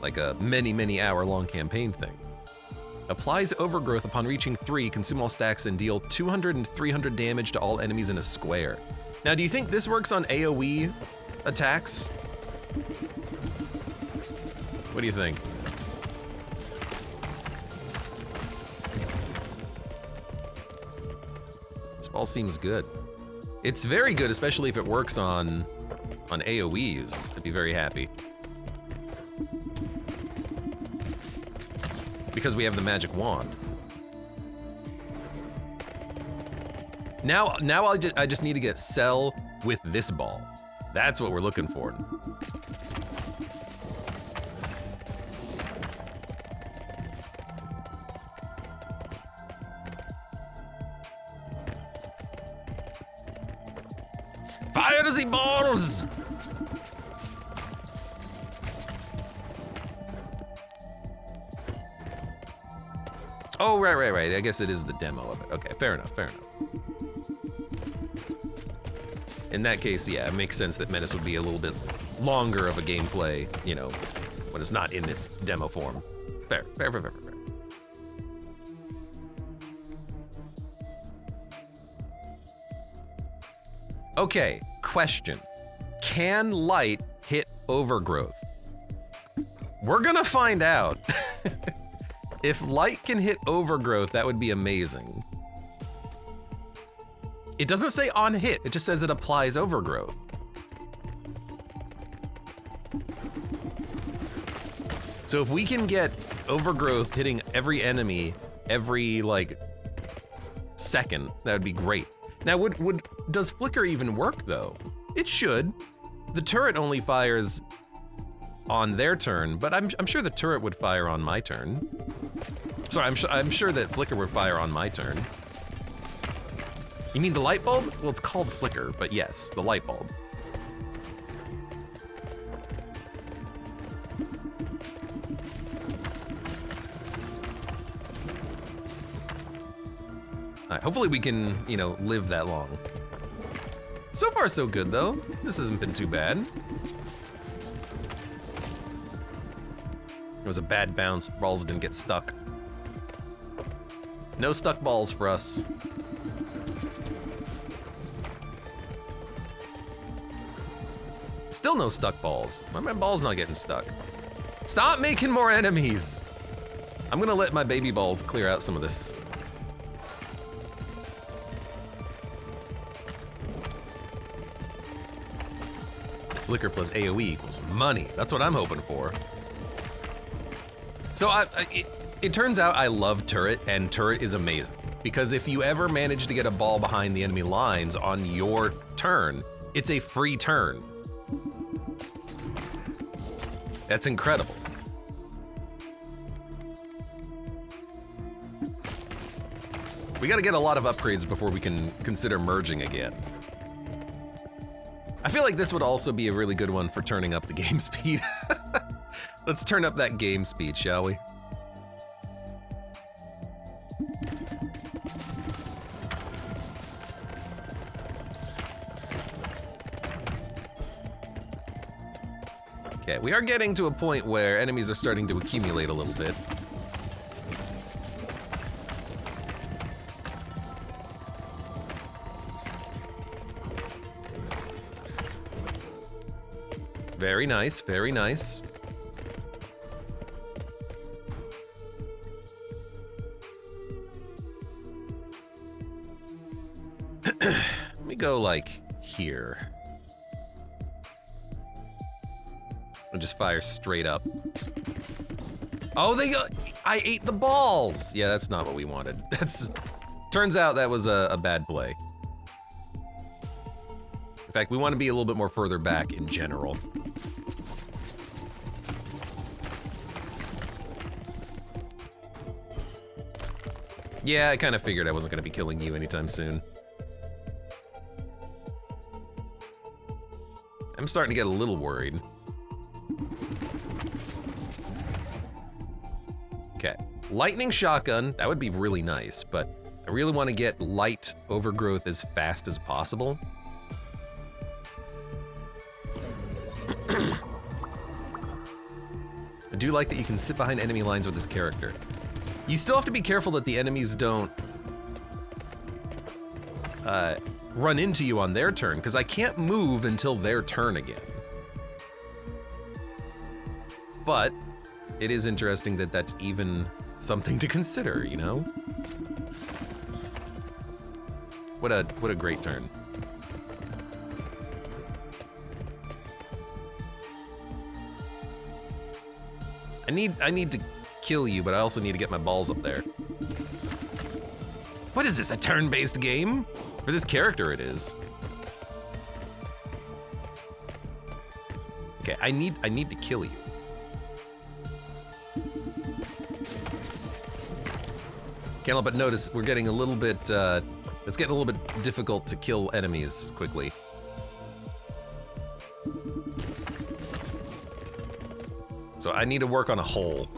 Like a many hour long campaign thing. Applies overgrowth upon reaching 3, consume all stacks, and deal 200 and 300 damage to all enemies in a square. Now, do you think this works on AoE attacks? What do you think? This ball seems good. It's very good, especially if it works on AoEs. I'd be very happy. Because we have the magic wand. Now I just need to get Cell with this ball. That's what we're looking for. Fire the balls! Oh, right. I guess it is the demo of it. Okay, fair enough. In that case, yeah, it makes sense that Menace would be a little bit longer of a gameplay, you know, when it's not in its demo form. Fair. Okay, question. Can light hit overgrowth? We're gonna find out. If light can hit overgrowth, that would be amazing. It doesn't say on hit, it just says it applies overgrowth. So if we can get overgrowth hitting every enemy every like second, that would be great. Now, does flicker even work though? It should. The turret only fires on their turn, but I'm sure the turret would fire on my turn. Sorry, I'm sure that flicker would fire on my turn. You mean the light bulb? Well, it's called flicker, but yes, the light bulb. All right, hopefully we can, you know, live that long. So far, so good, though. This hasn't been too bad. It was a bad bounce. Balls didn't get stuck. No stuck balls for us. Still no stuck balls. Why are my balls not getting stuck? Stop making more enemies! I'm gonna let my baby balls clear out some of this. Flicker plus AoE equals money. That's what I'm hoping for. So it turns out I love turret, and turret is amazing. Because if you ever manage to get a ball behind the enemy lines on your turn, it's a free turn. That's incredible. We gotta get a lot of upgrades before we can consider merging again. I feel like this would also be a really good one for turning up the game speed. Let's turn up that game speed, shall we? Okay, we are getting to a point where enemies are starting to accumulate a little bit. Very nice, very nice. Let me go like here. And just fire straight up. Oh, I ate the balls! Yeah, that's not what we wanted. Turns out that was a bad play. In fact, we want to be a little bit more further back in general. Yeah, I kind of figured I wasn't going to be killing you anytime soon. I'm starting to get a little worried. Okay, lightning shotgun, that would be really nice, but I really want to get light overgrowth as fast as possible. I do like that you can sit behind enemy lines with this character. You still have to be careful that the enemies don't run into you on their turn, because I can't move until their turn again. But it is interesting that that's even something to consider, you know? What a great turn. I need to kill you, but I also need to get my balls up there. What is this, a turn-based game? For this character, it is. Okay, I need to kill you. Can't help but notice we're getting a little bit, it's getting a little bit difficult to kill enemies quickly. So I need to work on a hole.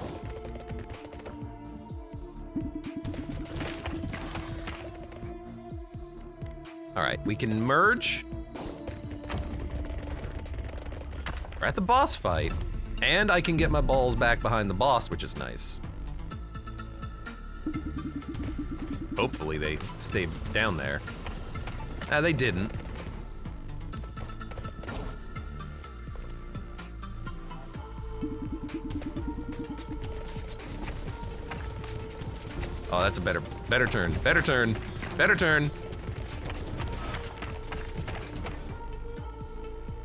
All right, we can merge. We're at the boss fight, and I can get my balls back behind the boss, which is nice. Hopefully they stayed down there. They didn't. Oh, that's a better turn, better turn, better turn.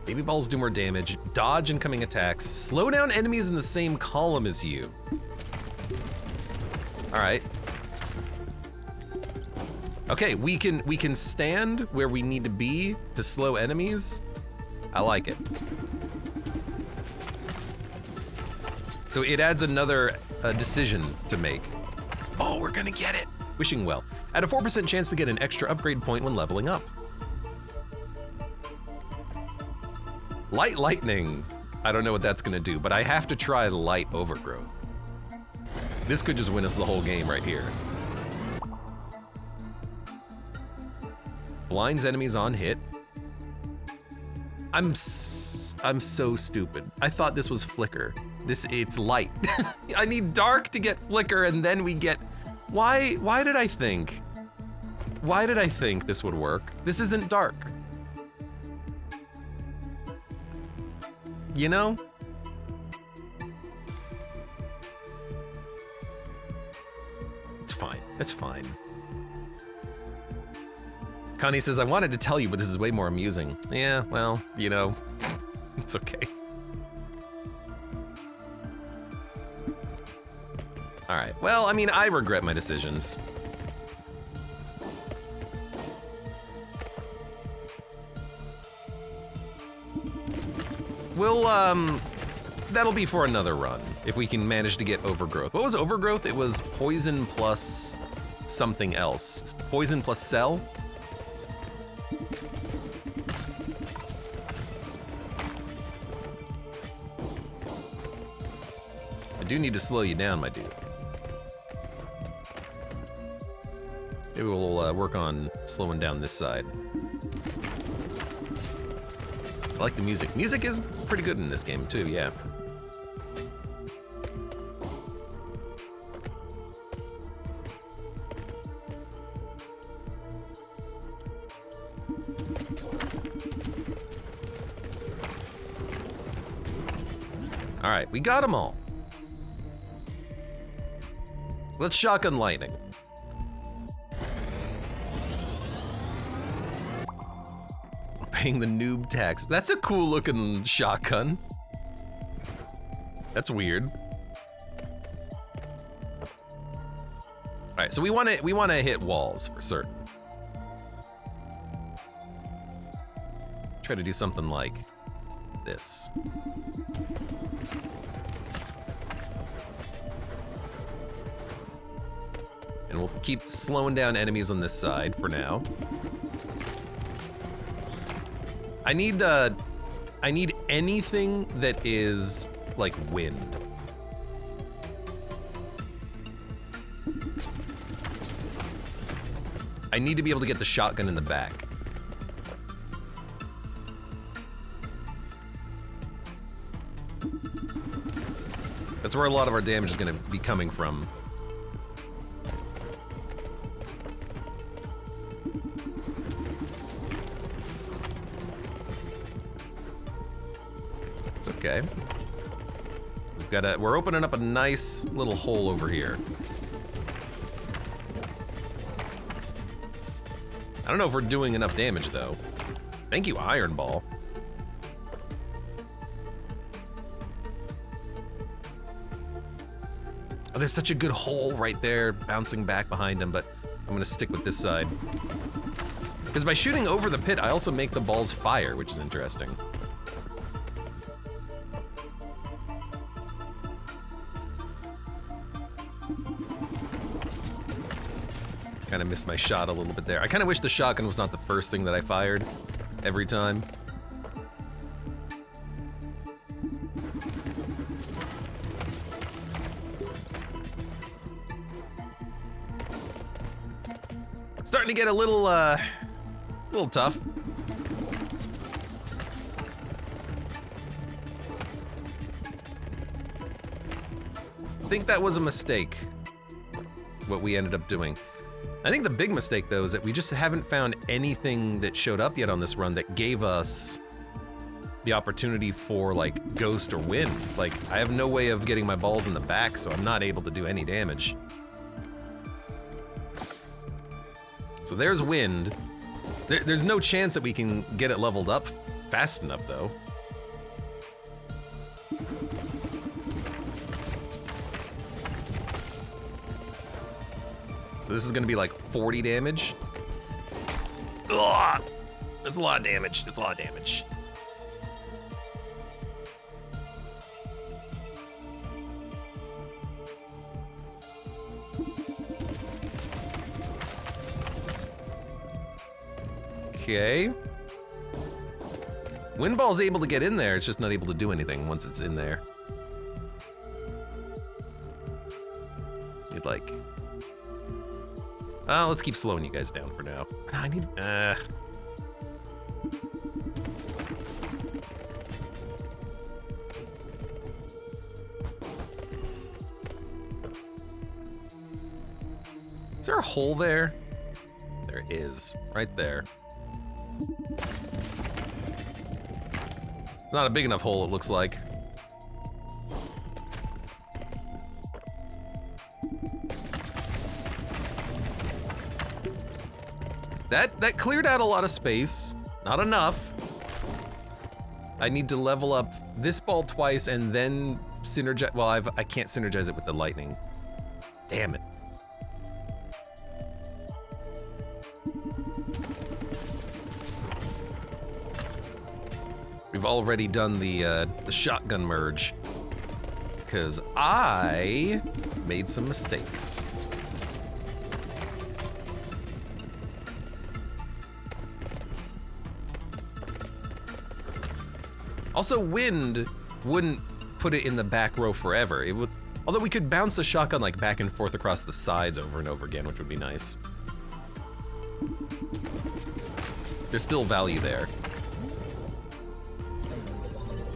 Baby balls do more damage, dodge incoming attacks, slow down enemies in the same column as you. All right. Okay, we can stand where we need to be to slow enemies. I like it. So it adds another decision to make. Oh, we're gonna get it. Wishing well. Add a 4% chance to get an extra upgrade point when leveling up. Light lightning. I don't know what that's gonna do, but I have to try light overgrowth. This could just win us the whole game right here. Blinds enemies on hit. I'm so stupid. I thought this was flicker. It's light. I need dark to get flicker, and then we get... Why did I think? Why did I think this would work? This isn't dark. You know? fine. That's fine. Connie says, I wanted to tell you, but this is way more amusing. Yeah, well, you know, it's okay. All right, well, I mean, I regret my decisions. We'll, that'll be for another run, if we can manage to get overgrowth. What was overgrowth? It was poison plus something else. Poison plus cell? I do need to slow you down, my dude. Maybe we'll work on slowing down this side. I like the music. Music is pretty good in this game too, yeah. All right, we got them all. Let's shotgun lightning. Paying the noob tax. That's a cool looking shotgun. That's weird. All right, so we want to hit walls for certain. Try to do something like this. And we'll keep slowing down enemies on this side for now. I need anything that is like wind. I need to be able to get the shotgun in the back. That's where a lot of our damage is going to be coming from. Okay. We're opening up a nice little hole over here. I don't know if we're doing enough damage though. Thank you, Iron Ball. Oh, there's such a good hole right there, bouncing back behind him, but I'm gonna stick with this side. Because by shooting over the pit, I also make the balls fire, which is interesting. Kind of missed my shot a little bit there. I kind of wish the shotgun was not the first thing that I fired every time. Starting to get a little tough. I think that was a mistake, what we ended up doing. I think the big mistake, though, is that we just haven't found anything that showed up yet on this run that gave us the opportunity for, like, ghost or wind. Like, I have no way of getting my balls in the back, so I'm not able to do any damage. So there's wind. There's no chance that we can get it leveled up fast enough, though. So this is gonna be like 40 damage. Ugh! That's a lot of damage. It's a lot of damage. Okay. Windball's able to get in there, it's just not able to do anything once it's in there. You'd like... let's keep slowing you guys down for now. I need... Is there a hole there? There is, right there. It's not a big enough hole, it looks like. That cleared out a lot of space. Not enough. I need to level up this ball twice and then synergize. Well, I can't synergize it with the lightning. Damn it. We've already done the shotgun merge because I made some mistakes. Also, wind wouldn't put it in the back row forever. It would, although we could bounce the shotgun like back and forth across the sides over and over again, which would be nice. There's still value there.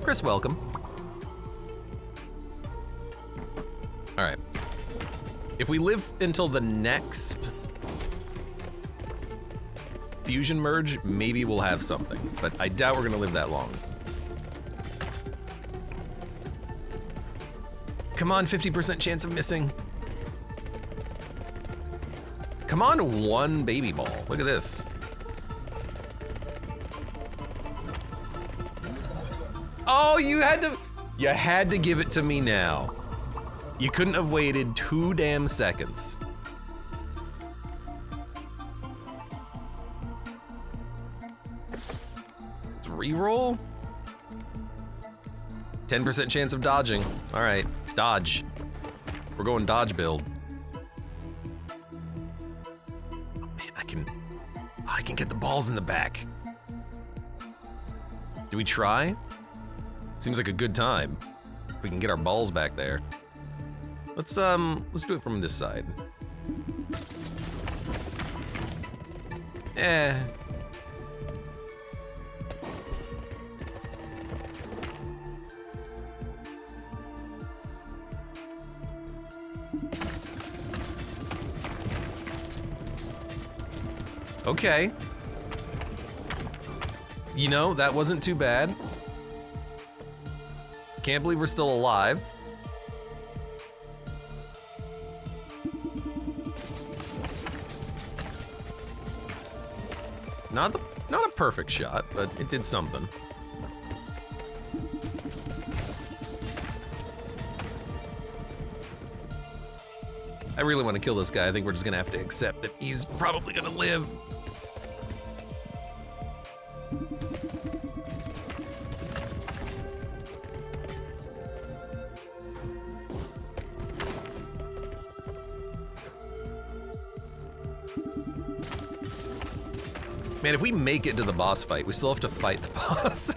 Chris, welcome. All right. If we live until the next fusion merge, maybe we'll have something, but I doubt we're gonna live that long. Come on, 50% chance of missing. Come on, one baby ball. Look at this. Oh, you had to give it to me now. You couldn't have waited 2 damn seconds. Let's reroll. 10% chance of dodging. All right, dodge. We're going dodge build. Oh man, I can get the balls in the back. Do we try? Seems like a good time. If we can get our balls back there. Let's do it from this side. Okay. You know, that wasn't too bad. Can't believe we're still alive. Not a perfect shot, but it did something. I really want to kill this guy. I think we're just gonna have to accept that he's probably gonna live. Man, if we make it to the boss fight, we still have to fight the boss.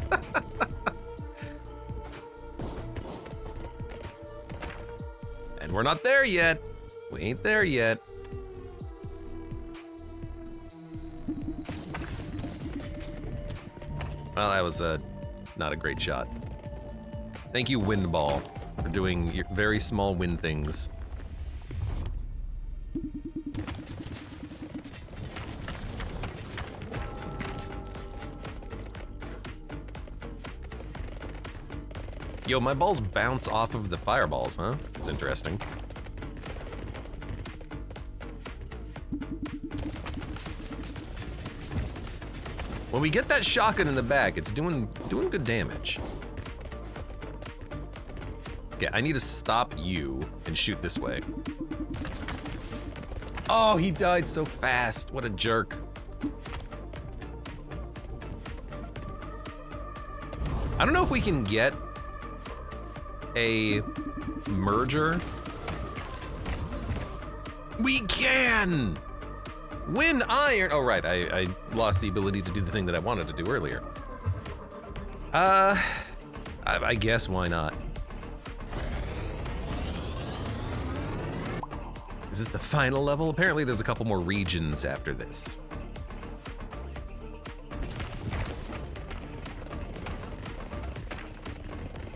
And we're not there yet. We ain't there yet. Well, that was not a great shot. Thank you, Wind Ball, for doing your very small wind things. Yo, my balls bounce off of the fireballs, huh? That's interesting. When we get that shotgun in the back, it's doing good damage. Okay, I need to stop you and shoot this way. Oh, he died so fast. What a jerk. I don't know if we can get a merger. We can! Wind iron! Oh right, I lost the ability to do the thing that I wanted to do earlier. I guess why not? Is this the final level? Apparently there's a couple more regions after this.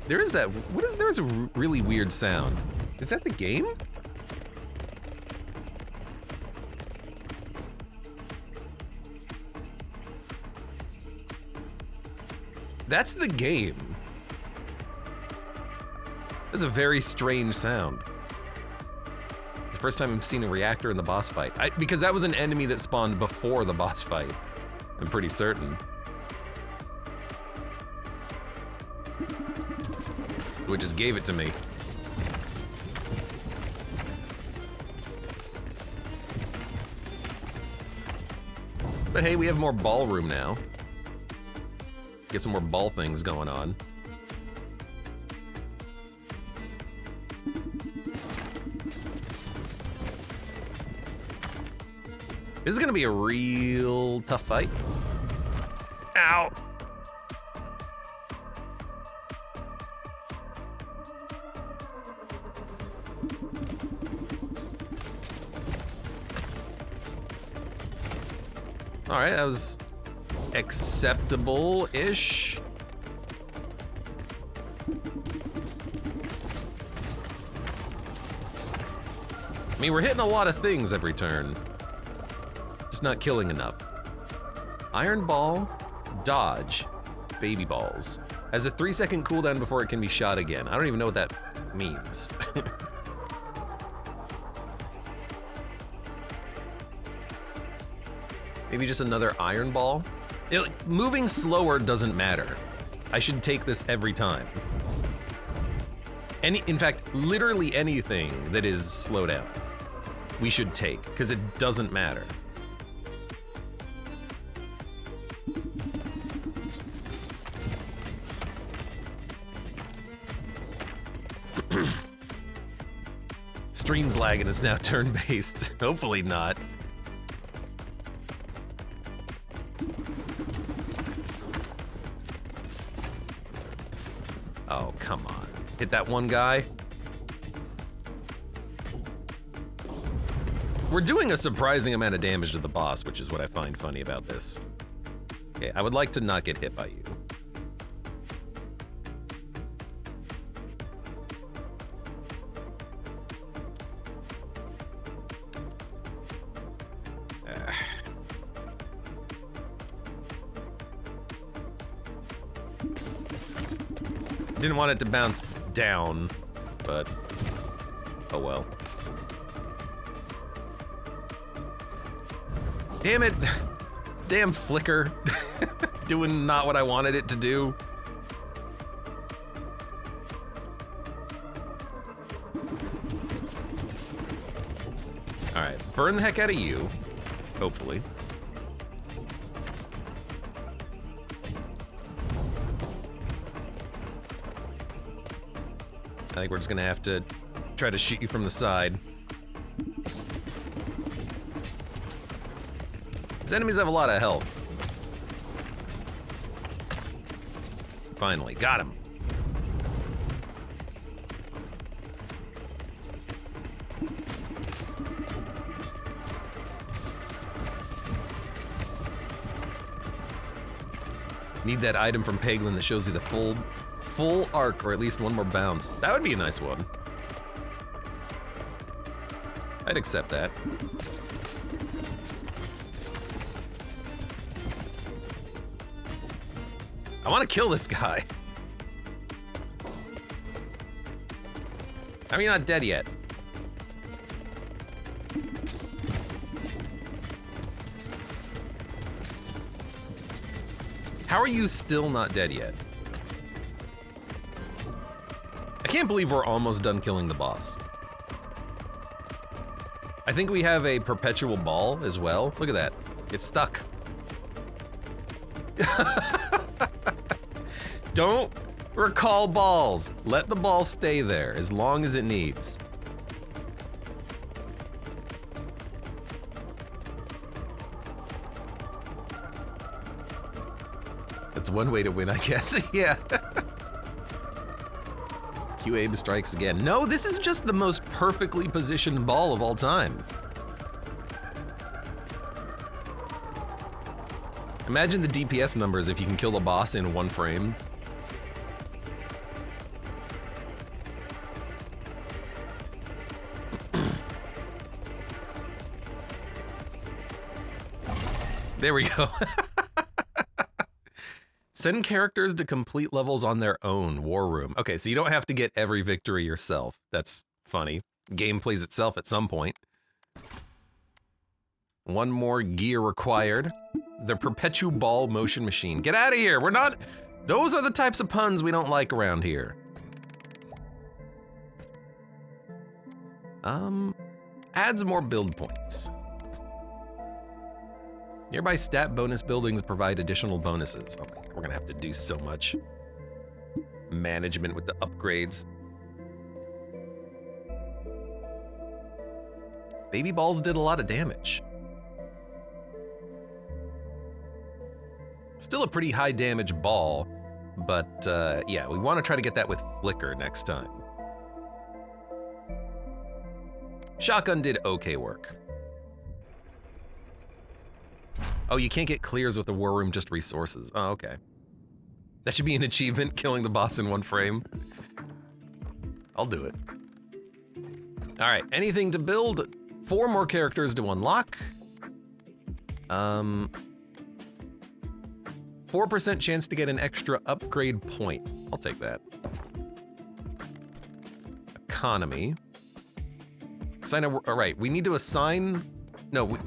There's a really weird sound. Is that the game? That's the game. That's a very strange sound. the first time I've seen a reactor in the boss fight. Because that was an enemy that spawned before the boss fight. I'm pretty certain. Which just gave it to me. But hey, we have more ballroom now. Get some more ball things going on. This is gonna be a real tough fight. Ow! All right, that was acceptable-ish. I mean, we're hitting a lot of things every turn. Just not killing enough. Iron ball, dodge, baby balls. Has a 3-second cooldown before it can be shot again. I don't even know what that means. Maybe just another iron ball? Moving slower doesn't matter. I should take this every time. In fact, literally anything that is slow down, we should take, because it doesn't matter. Stream's lagging, it's now turn-based. Hopefully not. Oh, come on. Hit that one guy. We're doing a surprising amount of damage to the boss, which is what I find funny about this. Okay, I would like to not get hit by you. Didn't want it to bounce down, but oh well. Damn it! Damn flicker. Doing not what I wanted it to do. Alright, burn the heck out of you. Hopefully. I think we're just gonna have to try to shoot you from the side. These enemies have a lot of health. Finally, got him. Need that item from Peglin that shows you the full arc, or at least one more bounce. That would be a nice one. I'd accept that. I want to kill this guy. I mean, you're not dead yet. How are you still not dead yet? I can't believe we're almost done killing the boss. I think we have a perpetual ball as well. Look at that. It's stuck. Don't recall balls. Let the ball stay there as long as it needs. That's one way to win, I guess. Yeah. Abe strikes again. No, this is just the most perfectly positioned ball of all time. Imagine the DPS numbers if you can kill the boss in 1 frame. There we go. Send characters to complete levels on their own. War room. Okay, so you don't have to get every victory yourself. That's funny. game plays itself at some point. One more gear required. The perpetual ball motion machine. Get out of here. We're not... Those are the types of puns we don't like around here. Adds more build points. Nearby stat bonus buildings provide additional bonuses. Oh my God, we're gonna have to do so much management with the upgrades. Baby balls did a lot of damage. Still a pretty high damage ball, but yeah, we want to try to get that with flicker next time. Shotgun did okay work. Oh, you can't get clears with the war room, just resources. Oh, okay. That should be an achievement, killing the boss in 1 frame. I'll do it. All right, anything to build? 4 more characters to unlock. 4% chance to get an extra upgrade point. I'll take that. Economy. Assign a, all right, we need to assign, no.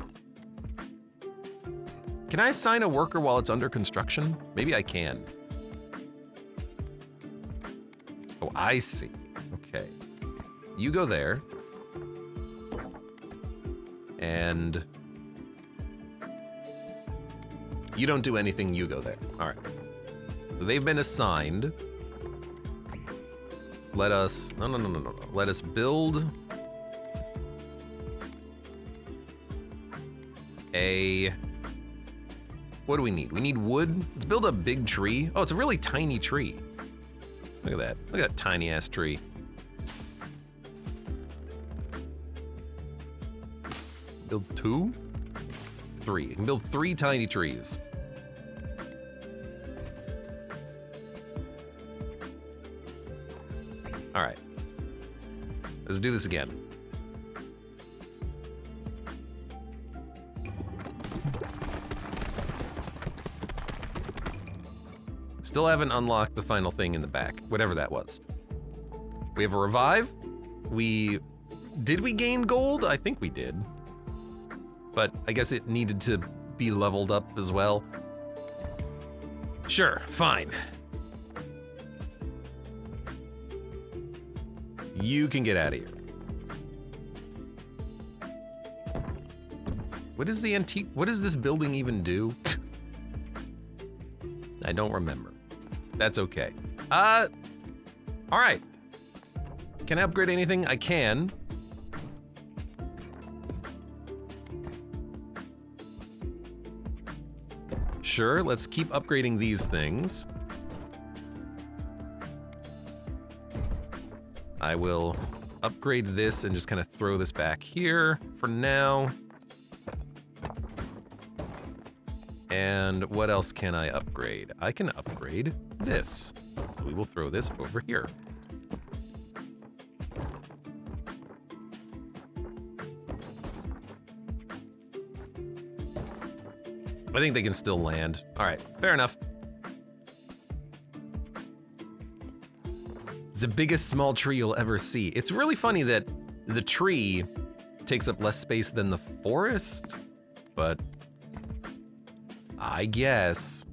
Can I assign a worker while it's under construction? Maybe I can. Oh, I see, okay. You go there. And you don't do anything, you go there. All right. So they've been assigned. Let us, no. Let us build a, what do we need? We need wood. Let's build a big tree. Oh, it's a really tiny tree. Look at that. Look at that tiny ass tree. Build 2, 3. You can build 3 tiny trees. All right. Let's do this again. Still haven't unlocked the final thing in the back, whatever that was. We have a revive. Did we gain gold? I think we did. But I guess it needed to be leveled up as well. Sure, fine. You can get out of here. What is the antique? What does this building even do? I don't remember. That's okay. All right. Can I upgrade anything? I can. Sure, let's keep upgrading these things. I will upgrade this and just kind of throw this back here for now. And what else can I upgrade? I can upgrade this. So we will throw this over here. I think they can still land. All right, fair enough. It's the biggest small tree you'll ever see. It's really funny that the tree takes up less space than the forest, but I guess.